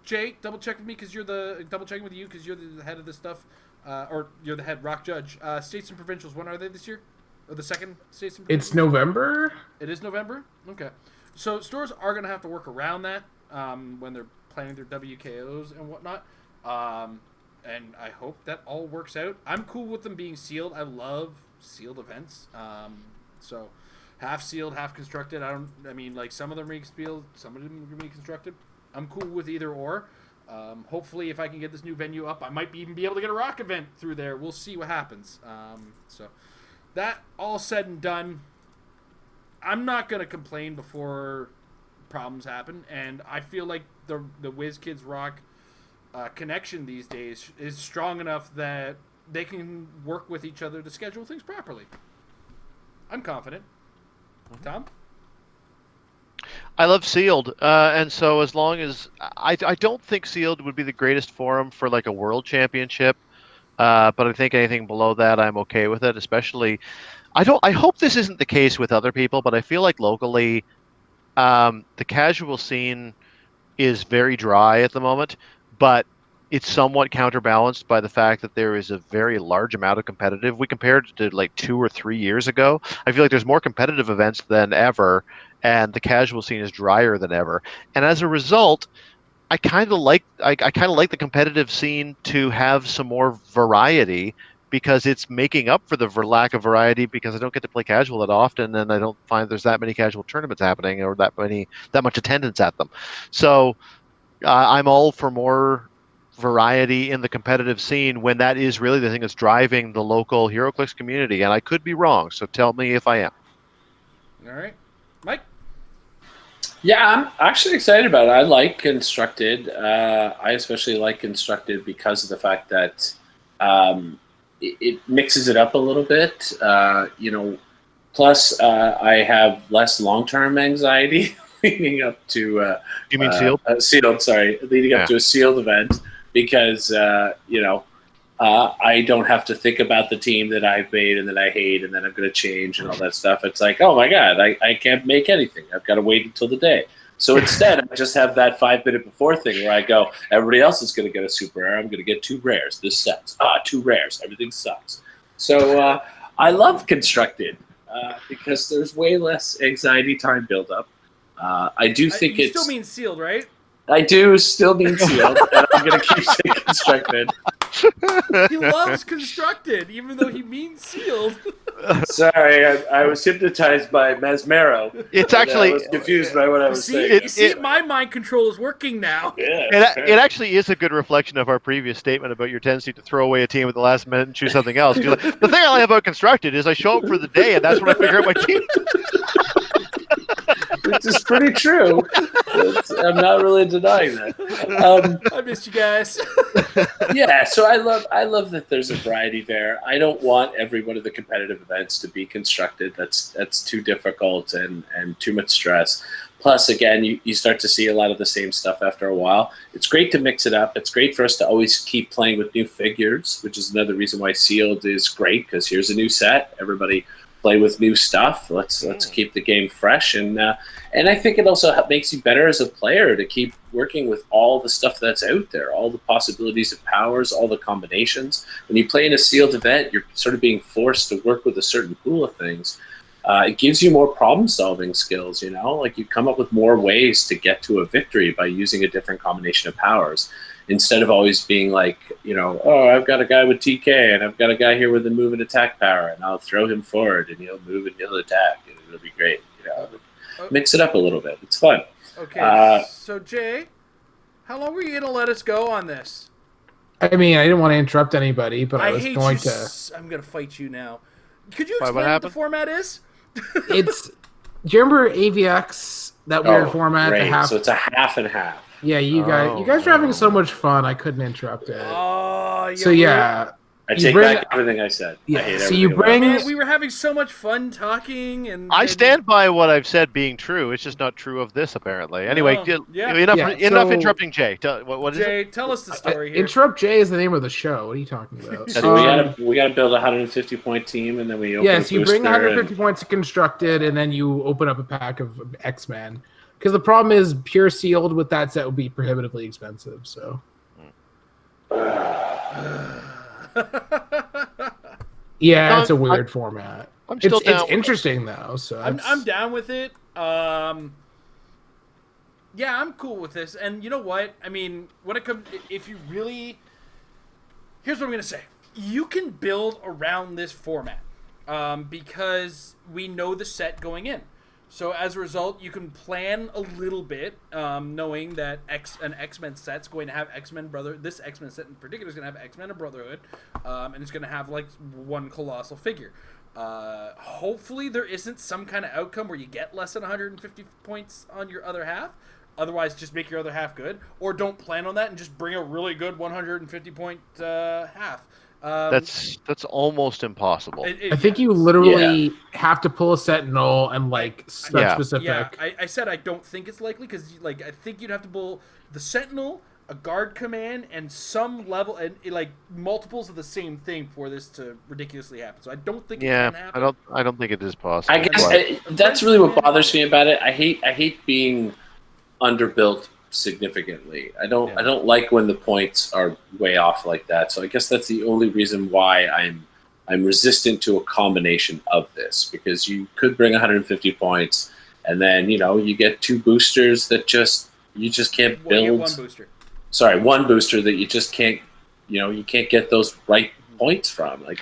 Jay, double check with me because you're the head of this stuff, or you're the head rock judge. States and provincials, when are they this year? Or the second states and provincials? It's November. It is November? Okay. So stores are going to have to work around that when they're planning their WKOs and whatnot. And I hope that all works out. I'm cool with them being sealed. I love sealed events. So half sealed, half constructed. Some of them are sealed, some of them are going to be constructed. I'm cool with either or. Hopefully, if I can get this new venue up, I might even be able to get a rock event through there. We'll see what happens. So that all said and done, I'm not going to complain before problems happen. And I feel like the Whiz Kids Rock connection these days is strong enough that they can work with each other to schedule things properly. I'm confident. Tom? I love sealed, and so as long as I don't think sealed would be the greatest forum for like a world championship, but I think anything below that I'm okay with it. Especially, I hope this isn't the case with other people, but I feel like locally, the casual scene is very dry at the moment, but it's somewhat counterbalanced by the fact that there is a very large amount of competitive. We compared to like 2 or 3 years ago. I feel like there's more competitive events than ever, and the casual scene is drier than ever. And as a result, I kind of like the competitive scene to have some more variety, because it's making up for the lack of variety, because I don't get to play casual that often, and I don't find there's that many casual tournaments happening or that much attendance at them. So I'm all for more variety in the competitive scene when that is really the thing that's driving the local HeroClix community. And I could be wrong, so tell me if I am. All right. Mike? Yeah, I'm actually excited about it. I like constructed. I especially like constructed because of the fact that it mixes it up a little bit. Plus I have less long-term anxiety leading up to You mean sealed? Sealed, sorry. Leading up to a sealed event, because I don't have to think about the team that I've made and that I hate and that I'm going to change and all that stuff. It's like, oh my God, I can't make anything. I've got to wait until the day. So instead, I just have that 5-minute before thing where I go, everybody else is going to get a super rare. I'm going to get 2 rares. This sucks. 2 rares. Everything sucks. So I love constructed because there's way less anxiety time buildup. I do think you still mean sealed, right? I do still mean sealed, and I'm going to keep saying constructed. He loves constructed, even though he means sealed. Sorry, I was hypnotized by Mesmero. It's actually I was confused by what I was saying. You see, my mind control is working now. Yeah, it actually is a good reflection of our previous statement about your tendency to throw away a team at the last minute and choose something else. Like, the thing I like about constructed is I show up for the day, and that's when I figure out my team. Which is pretty true. I'm not really denying that. I missed you guys. Yeah, so I love that there's a variety there. I don't want every one of the competitive events to be constructed. That's too difficult and too much stress. Plus, again, you start to see a lot of the same stuff after a while. It's great to mix it up. It's great for us to always keep playing with new figures, which is another reason why Sealed is great, because here's a new set. Everybody play with new stuff. Let's keep the game fresh, and I think it also makes you better as a player to keep working with all the stuff that's out there, all the possibilities of powers, all the combinations. When you play in a sealed event, you're sort of being forced to work with a certain pool of things. It gives you more problem-solving skills. Like you come up with more ways to get to a victory by using a different combination of powers, instead of always being like, I've got a guy with TK and I've got a guy here with a move and attack power, and I'll throw him forward and he'll move and he'll attack and it'll be great. Mix it up a little bit. It's fun. Okay, so Jay, how long were you going to let us go on this? I mean, I didn't want to interrupt anybody, but I I was hate going you. to. I'm gonna fight you now. Could you Why, what explain what the happened? format is? It's. Do you remember AVX? That weird format. Great. The half. So it's a half and half. Yeah, you Oh, guys were having no. so much fun. I couldn't interrupt it. Oh, So yeah, I You take bring- back everything I said. I Yeah, hate so you everything about bring- it. Man, we were having so much fun talking, and I stand by what I've said being true. It's just not true of this, apparently. Anyway, yeah. enough, Yeah, enough so- interrupting Jay. What is it? Jay, tell us the story here. Interrupt Jay is the name of the show. What are you talking about? So we gotta build a 150-point team, and then we open Yes, a you bring booster 150 points constructed, and then you open up a pack of X-Men. Because the problem is, pure sealed with that set would be prohibitively expensive. So yeah, No, it's a weird format. I'm still It's down. interesting though. So I'm down with it. Yeah, I'm cool with this. And you know what? I mean, when it comes, if you really, here's what I'm gonna say: you can build around this format because we know the set going in. So as a result, you can plan a little bit, knowing that an X-Men set's going to have X-Men Brother. This X-Men set in particular is going to have X-Men and Brotherhood, and it's going to have like one colossal figure. Hopefully, there isn't some kind of outcome where you get less than 150 points on your other half. Otherwise, just make your other half good, or don't plan on that and just bring a really good 150 point half. That's almost impossible. I think you literally have to pull a Sentinel and like set Yeah. specific. Yeah, I said I don't think it's likely because like I think you'd have to pull the Sentinel, a guard command, and some level and like multiples of the same thing for this to ridiculously happen. So I don't think it can happen. I don't think it is possible. I guess that's really what bothers me about it. I hate being underbuilt significantly. I don't like when the points are way off like that. So I guess that's the only reason why I'm resistant to a combination of this, because you could bring 150 points and then you get two boosters that you just can't Well, you build. get one booster. Sorry, one booster that you just can't you can't get those right points from. Like,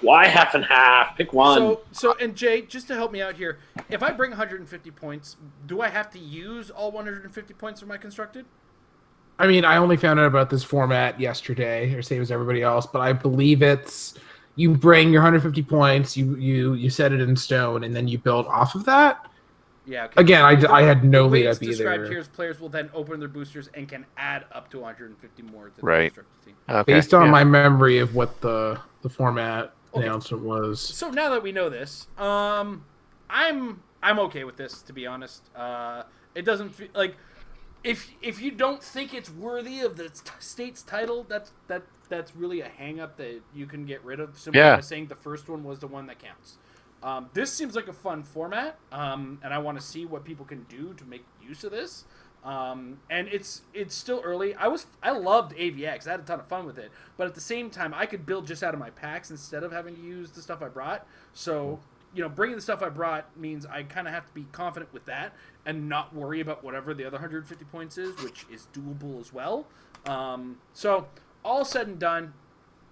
why half and half? Pick one. So and Jay, just to help me out here, if I bring 150 points, do I have to use all 150 points of my constructed? I mean, I only found out about this format yesterday, or same as everybody else, but I believe it's you bring your 150 points, you set it in stone, and then you build off of that. Yeah. Okay. Again, I had no The way lead it's up described either. here is players will then open their boosters and can add up to 150 more to the Right. constructed team. Okay, Based on yeah. my memory of what the format Okay. announcement was. So now that we know this, I'm okay with this, to be honest. It doesn't feel like if you don't think it's worthy of the state's title, that's really a hang up that you can get rid of simply Yeah. by saying the first one was the one that counts. This seems like a fun format, and I want to see what people can do to make use of this. And it's still early. I loved AVX. I had a ton of fun with it. But at the same time, I could build just out of my packs instead of having to use the stuff I brought. So, bringing the stuff I brought means I kind of have to be confident with that and not worry about whatever the other 150 points is, which is doable as well. So, all said and done,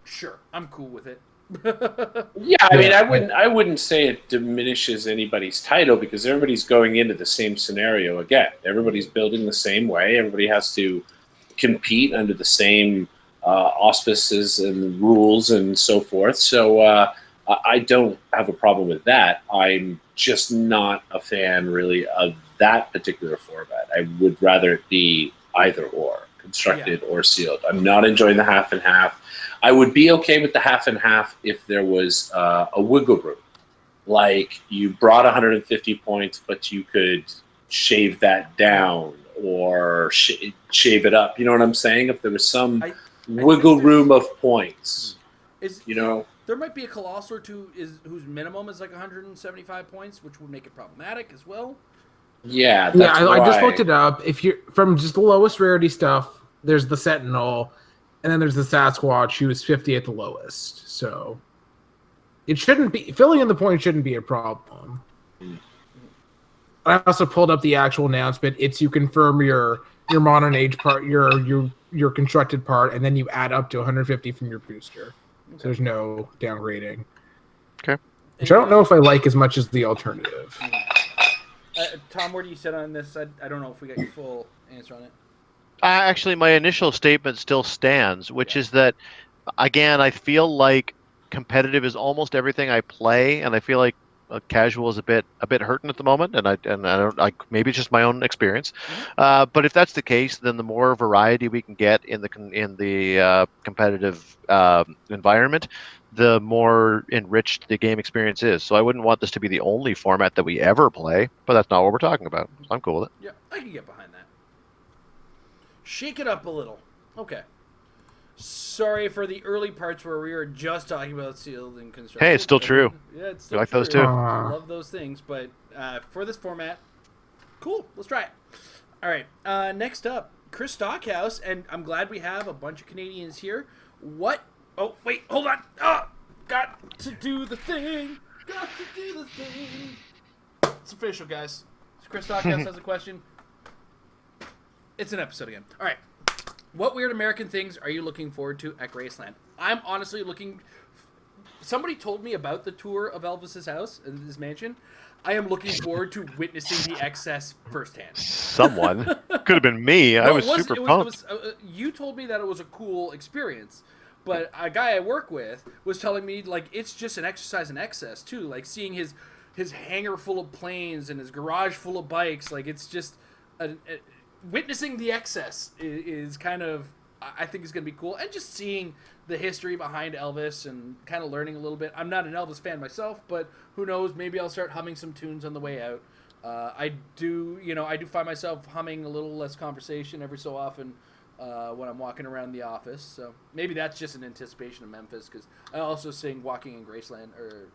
sure, I'm cool with it. Yeah, I mean, I wouldn't say it diminishes anybody's title because everybody's going into the same scenario again. Everybody's building the same way. Everybody has to compete under the same auspices and rules and so forth. So I don't have a problem with that. I'm just not a fan really of that particular format. I would rather it be either or, constructed or sealed. I'm not enjoying the half and half. I would be okay with the half and half if there was a wiggle room. Like you brought 150 points, but you could shave that down or shave it up. You know what I'm saying? If there was some wiggle room of points, There might be a Colossal or two whose minimum is like 175 points, which would make it problematic as well. Yeah, I just looked it up. If you're from just the lowest rarity stuff, there's the Sentinel, and then there's the Sasquatch, who is 50 at the lowest. So it shouldn't be filling in the points shouldn't be a problem. I also pulled up the actual announcement. It's you confirm your modern age part, your constructed part, and then you add up to 150 from your booster. So there's no downgrading. Okay. Which I don't know if I like as much as the alternative. Tom, where do you sit on this? I don't know if we got your full answer on it. Actually, my initial statement still stands, which is that, again, I feel like competitive is almost everything I play, and I feel like casual is a bit hurting at the moment, and I don't like, maybe it's just my own experience. But if that's the case, then the more variety we can get in the competitive environment, the more enriched the game experience is. So I wouldn't want this to be the only format that we ever play, but that's not what we're talking about. So I'm cool with it. Yeah, I can get behind that. Shake it up a little. Okay. Sorry for the early parts where we were just talking about sealed and constructed. Hey, it's still true. Yeah, it's still We like true. those too. I love those things, but for this format, cool. Let's try it. All right. Next up, Chris Stockhouse, and I'm glad we have a bunch of Canadians here. What? Oh, wait, hold on. Got to do the thing. Got to do the thing. It's official, guys. Chris Stockhouse has a question. It's an episode again. All right. What weird American things are you looking forward to at Graceland? I'm honestly looking... Somebody told me about the tour of Elvis's house, his mansion. I am looking forward to witnessing the excess firsthand. Someone could have been me. I was super pumped. You told me that it was a cool experience, but a guy I work with was telling me like it's just an exercise in excess too. Like seeing his hangar full of planes and his garage full of bikes. Like it's just witnessing the excess is kind of, I think is going to be cool. And just seeing the history behind Elvis and kind of learning a little bit. I'm not an Elvis fan myself, but who knows? Maybe I'll start humming some tunes on the way out. I do find myself humming a little less conversation every so often when I'm walking around the office. So maybe that's just an anticipation of Memphis, because I also sing Walking in Graceland, or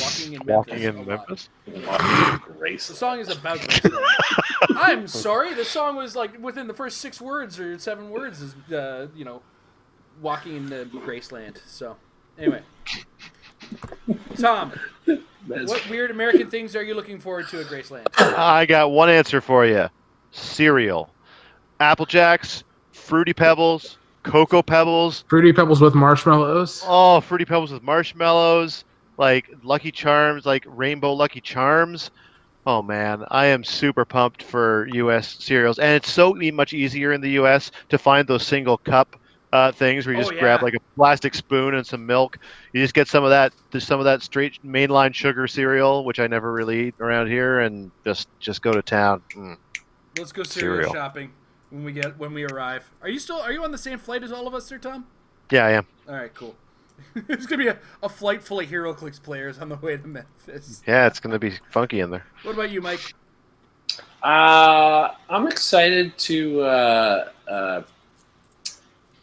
Walking in Memphis. Graceland. The song is about Graceland. I'm sorry, the song was like within the first 6 words or 7 words is walking into Graceland. So anyway, Tom, what weird American things are you looking forward to at Graceland? I got one answer for you. Cereal. Apple Jacks, Fruity Pebbles, Cocoa Pebbles. Fruity Pebbles with marshmallows. Oh, Fruity Pebbles with marshmallows. Like Lucky Charms, like Rainbow Lucky Charms. Oh man, I am super pumped for U.S. cereals, and it's so much easier in the U.S. to find those single cup things where you just grab like a plastic spoon and some milk. You just get some of that straight mainline sugar cereal, which I never really eat around here, and just go to town. Let's go cereal shopping when we arrive. Are you on the same flight as all of us, Sir Tom? Yeah, I am. All right, cool. It's gonna be a flight full of HeroClix players on the way to Memphis. Yeah, it's gonna be funky in there. What about you, Mike? I'm excited to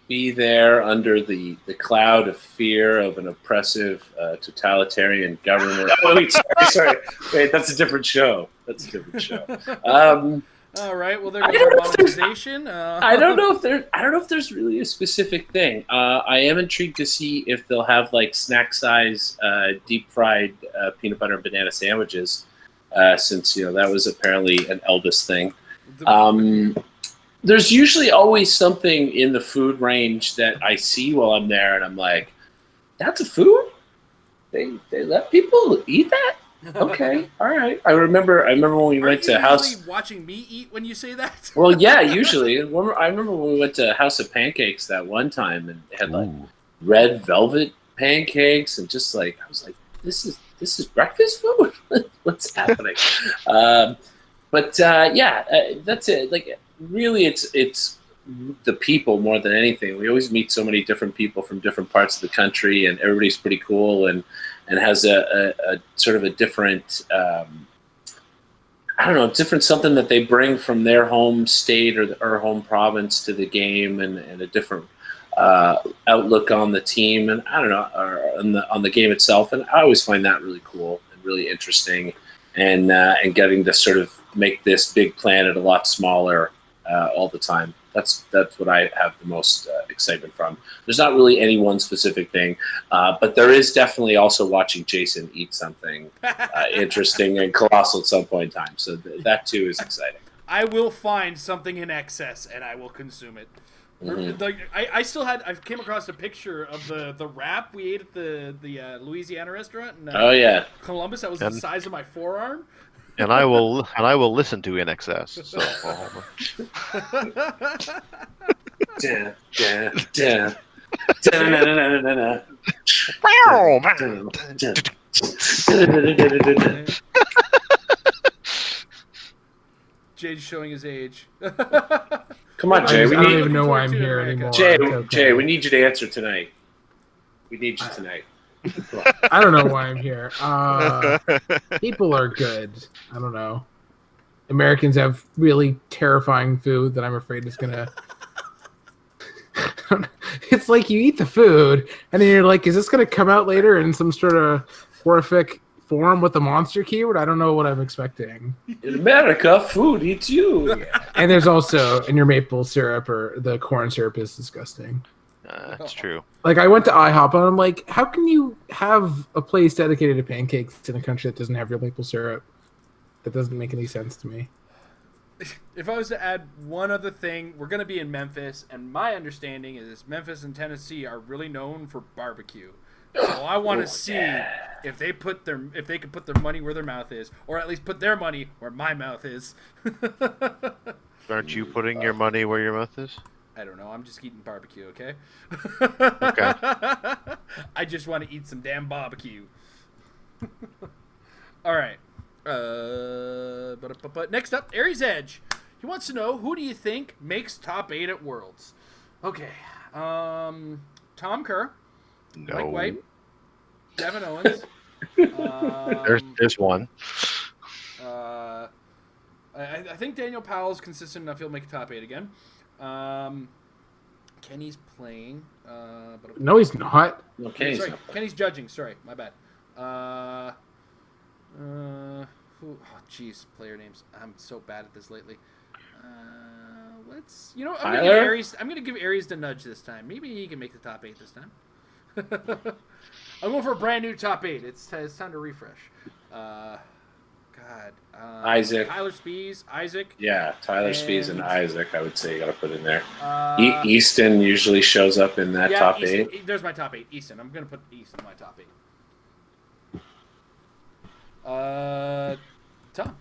be there under the cloud of fear of an oppressive totalitarian government. Oh, wait, sorry. Wait, that's a different show. All right. Well, there goes our monetization. I don't know if there's really a specific thing. I am intrigued to see if they'll have like snack size deep fried peanut butter and banana sandwiches, since that was apparently an Elvis thing. There's usually always something in the food range that I see while I'm there, and I'm like, "That's a food? They let people eat that?" Okay, all right. I remember when we went to House. Are you watching me eat when you say that? Well, yeah, usually. I remember when we went to House of Pancakes that one time, and it had like red velvet pancakes, and just like I was like, this is breakfast food. What's happening? That's it. Like, really, it's the people more than anything. We always meet so many different people from different parts of the country, and everybody's pretty cool and has a sort of a different, different something that they bring from their home state or home province to the game, and a different outlook on the team, and I don't know, or on the game itself. And I always find that really cool and really interesting, and getting to sort of make this big planet a lot smaller all the time. That's what I have the most excitement from. There's not really any one specific thing, but there is definitely also watching Jason eat something interesting and colossal at some point in time. So that too is exciting. I will find something in excess and I will consume it. Mm-hmm. I came across a picture of the wrap we ate at the Louisiana restaurant in Columbus. That was the size of my forearm. and I will listen to In Excess. So, Da, da, da. Da-na-na-na-na-na. Jade's showing his age. Come on, Jay. I We don't need even know why I'm Looking forward to here America. anymore. Jay. It's okay. Jay, we need you to answer tonight. We need you tonight. Come on. I don't know why I'm here. People are good. I don't know. Americans have really terrifying food that I'm afraid is gonna. It's like you eat the food, and then you're like, "Is this gonna come out later in some sort of horrific form with a monster keyword?" I don't know what I'm expecting. In America, food eats you. And there's also, and your maple syrup or the corn syrup is disgusting. it's true. Like I went to IHOP and I'm like, how can you have a place dedicated to pancakes in a country that doesn't have real maple syrup? That doesn't make any sense to me. If I was to add one other thing, we're going to be in Memphis, and my understanding is Memphis and Tennessee are really known for barbecue. So I want to see if they could put their money where their mouth is, or at least put their money where my mouth is. Aren't you putting your money where your mouth is? I don't know. I'm just eating barbecue, okay? Okay. I just want to eat some damn barbecue. All right. But next up, Aries Edge. He wants to know, who do you think makes top 8 at Worlds? Okay. Tom Kerr, No. Mike White, Devin Owens. There's one. I think Daniel Powell's consistent enough. He'll make top 8 again. Kenny's playing. No, he's not. Okay. Sorry, Kenny's judging. Sorry, my bad. Oh, jeez, player names. I'm so bad at this lately. Let's. You know, I'm gonna give Aries the nudge this time. Maybe he can make the top 8 this time. I'm going for a brand new top 8. It's time to refresh. Isaac. Tyler Spees, Isaac. Yeah, Tyler Spees and And- Isaac, I would say you got to put in there. Uh, Easton usually shows up in that top Easton, 8. There's my top 8. Easton. I'm gonna put Easton in my top 8. Tom.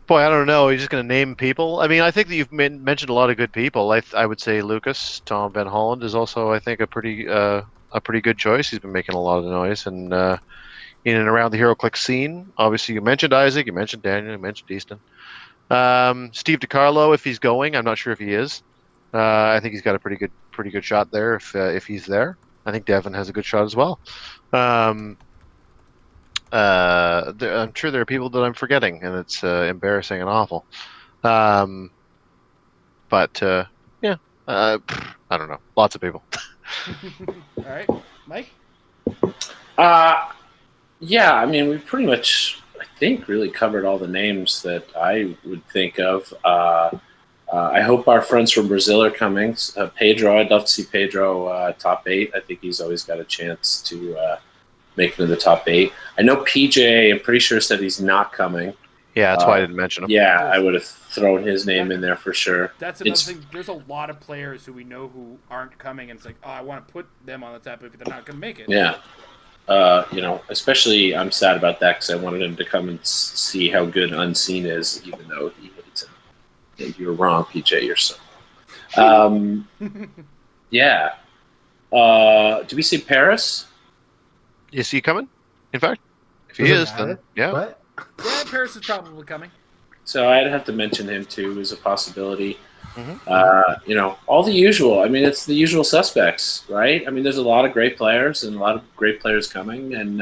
Boy, I don't know. You're just going to name people. I mean, I think that you've mentioned a lot of good people. I would say Lucas, Tom Van Holland is also, I think, a pretty good choice. He's been making a lot of noise and in and around the HeroClix scene. Obviously, you mentioned Isaac, you mentioned Daniel, you mentioned Easton. Steve DiCarlo, if he's going, I'm not sure if he is. I think he's got a pretty good shot there if he's there. I think Devin has a good shot as well. I'm sure there are people that I'm forgetting, and it's embarrassing and awful. Yeah, I don't know. Lots of people. All right, Mike. Yeah, I mean, we pretty much, I think, really covered all the names that I would think of. I hope our friends from Brazil are coming. Pedro, I'd love to see Pedro top 8. I think he's always got a chance to make it to the top 8. I know PJ, I'm pretty sure, said he's not coming. Yeah, that's why I didn't mention him. Yeah, I would have thrown his name in there for sure. That's another thing. There's a lot of players who we know who aren't coming, and it's like, oh, I want to put them on the top 8, but they're not going to make it. Yeah. Especially I'm sad about that because I wanted him to come and see how good Unseen is, even though he hates him. And you're wrong, PJ. You're so. Yeah. Do we see Paris? Is he coming? In fact, if he Does it is, then matter? yeah. What? Yeah, Paris is probably coming. So I'd have to mention him too as a possibility. Mhm. All the usual. I mean, it's the usual suspects, right? I mean, there's a lot of great players and a lot of great players coming, and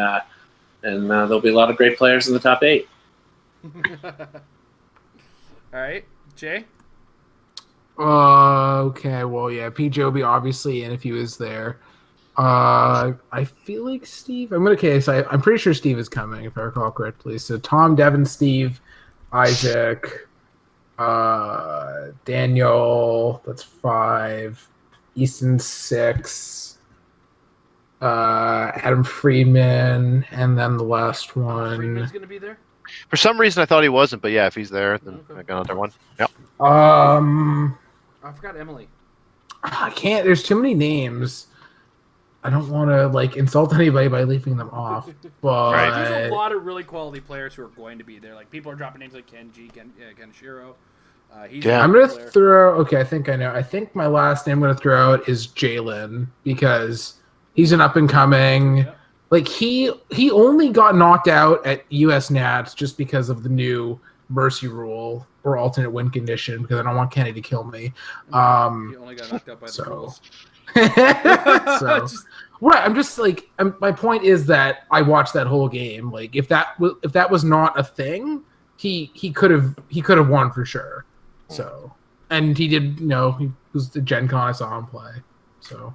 there'll be a lot of great players in the top 8. All right, Jay. Okay, well, yeah, PJ will be obviously in if he was there. I feel like Steve. I'm pretty sure Steve is coming if I recall correctly. So Tom, Devin, Steve, Isaac, Daniel. That's 5. Easton 6. Adam Friedman, and then the last Friedman's one. going to be there. For some reason, I thought he wasn't, but yeah, if he's there, then I got another one. Yep. I forgot Emily. I can't. There's too many names. I don't want to like insult anybody by leaving them off, but There's a lot of really quality players who are going to be there. Like people are dropping names like Kenshiro. He's Yeah. a I'm good gonna player. throw. Okay, I think I know. I think my last name I'm gonna throw out is Jalen because he's an up and coming. Yep. Like he only got knocked out at US Nats just because of the new mercy rule or alternate win condition because I don't want Kenny to kill me. He only got knocked out by the so- rules. so Just- right, I'm just like my point is that I watched that whole game. Like if that was not a thing, he could have won for sure. So and he did. He was the Gen Con I saw him play. So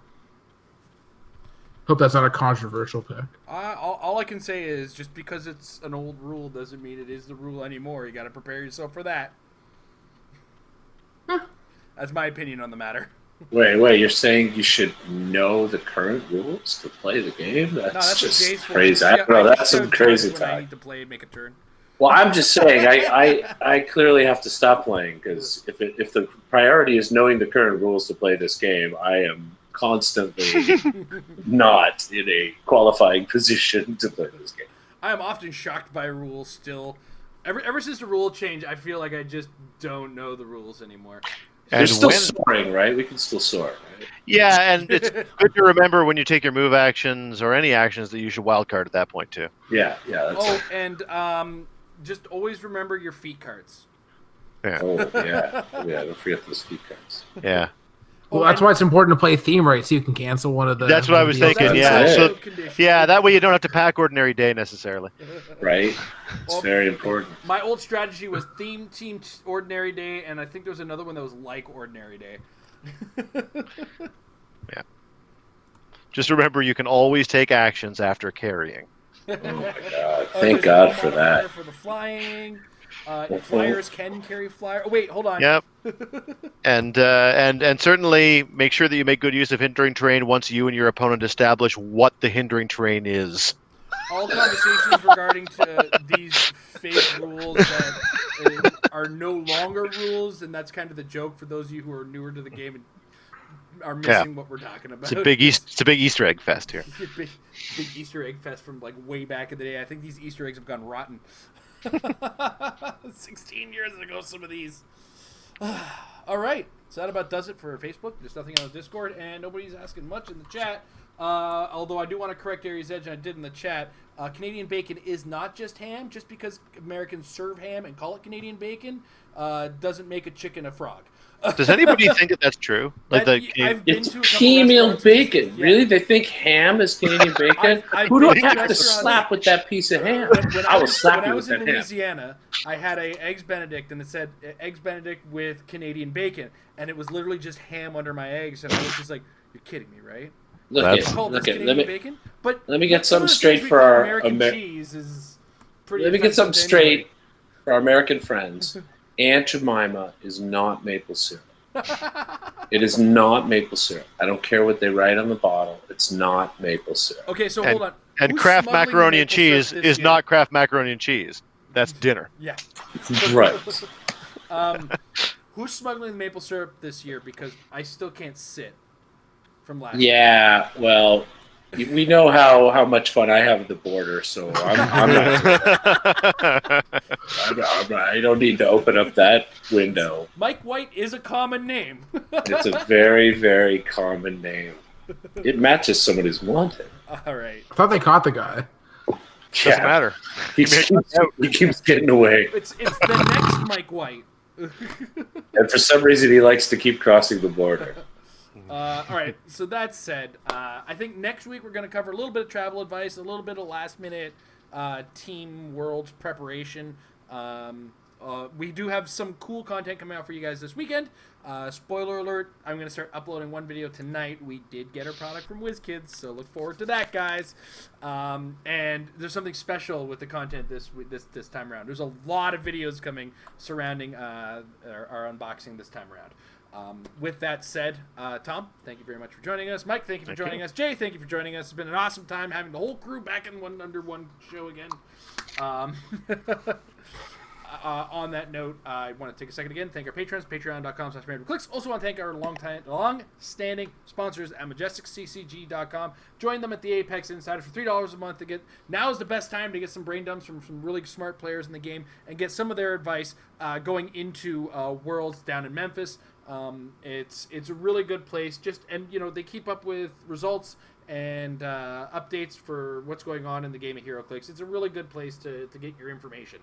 hope that's not a controversial pick. all I can say is just because it's an old rule doesn't mean it is the rule anymore. You got to prepare yourself for that. That's my opinion on the matter. Wait, you're saying you should know the current rules to play the game? No, That's that's what Jay's just for. crazy. I don't know, that's some crazy when I talk. need to play and make a turn. Well, I'm just saying, I clearly have to stop playing because if the priority is knowing the current rules to play this game, I am constantly not in a qualifying position to play this game. I am often shocked by rules still. Ever since the rule change, I feel like I just don't know the rules anymore. They're And still when- soaring, right? We can still soar, right? Yeah, and it's good to remember when you take your move actions or any actions that you should wildcard at that point too. Yeah, that's Oh, and just always remember your feet cards. yeah. Don't forget those feet cards. Yeah, Well, that's why it's important to play theme right so you can cancel one of the. That's what I was deals. thinking, That's yeah. it. So Condition. yeah, that way you don't have to pack ordinary day necessarily. Right? It's Well, very important. My old strategy was team ordinary day, and I think there was another one that was like ordinary day. Just remember, you can always take actions after carrying. Oh my god! Oh, Thank there's God no for modifier that. For the flying, flyers can carry flyer. Oh wait, hold on. Yep. And certainly make sure that you make good use of hindering terrain once you and your opponent establish what the hindering terrain is. All conversations regarding to these fake rules that are no longer rules, and that's kind of the joke for those of you who are newer to the game and are missing what we're talking about. It's a big Easter egg fest here. big Easter egg fest from like way back in the day. I think these Easter eggs have gone rotten. 16 years ago, some of these. All right, so that about does it for Facebook. There's nothing on the Discord, and nobody's asking much in the chat. Although I do want to correct Aries Edge, and I did in the chat. Canadian bacon is not just ham. Just because Americans serve ham and call it Canadian bacon doesn't make a chicken a frog. Does anybody think that that's true? Like I've been It's to a couple female restaurants- bacon. Yeah. Really? They think ham is Canadian bacon? I've Who do been I to have to restaurants- slap with that piece of ham? When I will slap when you I with was in that ham. Louisiana, I had a eggs Benedict, and it said eggs Benedict with Canadian bacon, and it was literally just ham under my eggs, and I was just like, "You're kidding me, right?" Look That's- at, Call this look at, Canadian let me bacon, but let me get some something of the straight things we for call our American cheese is pretty. let me get something offensive to anyone. straight for our American friends. Aunt Jemima is not maple syrup. It is not maple syrup. I don't care what they write on the bottle. It's not maple syrup. Okay, so hold on. and Who's Kraft smuggling macaroni and maple syrup cheese this is year? not Kraft macaroni and cheese. That's dinner. Yeah. Right. Who's smuggling the maple syrup this year? Because I still can't sit from last. Yeah. Well, we know how much fun I have at the border, so I'm not. I don't need to open up that window. Mike White is a common name. It's a very, very common name. It matches someone who's wanted. All right. I thought they caught the guy. Doesn't matter. He keeps getting away. It's the next Mike White. And for some reason, he likes to keep crossing the border. All right. So that said, I think next week we're going to cover a little bit of travel advice, a little bit of last minute Team World preparation. We do have some cool content coming out for you guys this weekend. Spoiler alert, I'm going to start uploading one video tonight. We did get our product from WizKids, so look forward to that, guys. And there's something special with the content this time around. There's a lot of videos coming surrounding our unboxing this time around. With that said, Tom, thank you very much for joining us. Mike, thank you for joining us. Jay, thank you for joining us. It's been an awesome time having the whole crew back in under one show again. on that note, I want to take a second again, thank our patrons, patreon.com/randomclicks. Also want to thank our long-standing sponsors at majesticccg.com. Join them at the Apex Insider for $3 a month to get. Now is the best time to get some brain dumps from some really smart players in the game and get some of their advice going into Worlds down in Memphis. It's a really good place. They keep up with results and updates for what's going on in the game of HeroClix. It's a really good place to get your information.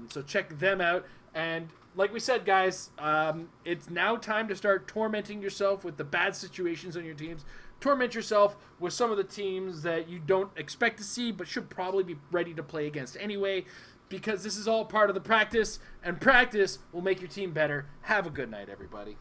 So check them out. And like we said, guys, it's now time to start tormenting yourself with the bad situations on your teams. Torment yourself with some of the teams that you don't expect to see but should probably be ready to play against anyway, because this is all part of the practice, and practice will make your team better. Have a good night, everybody.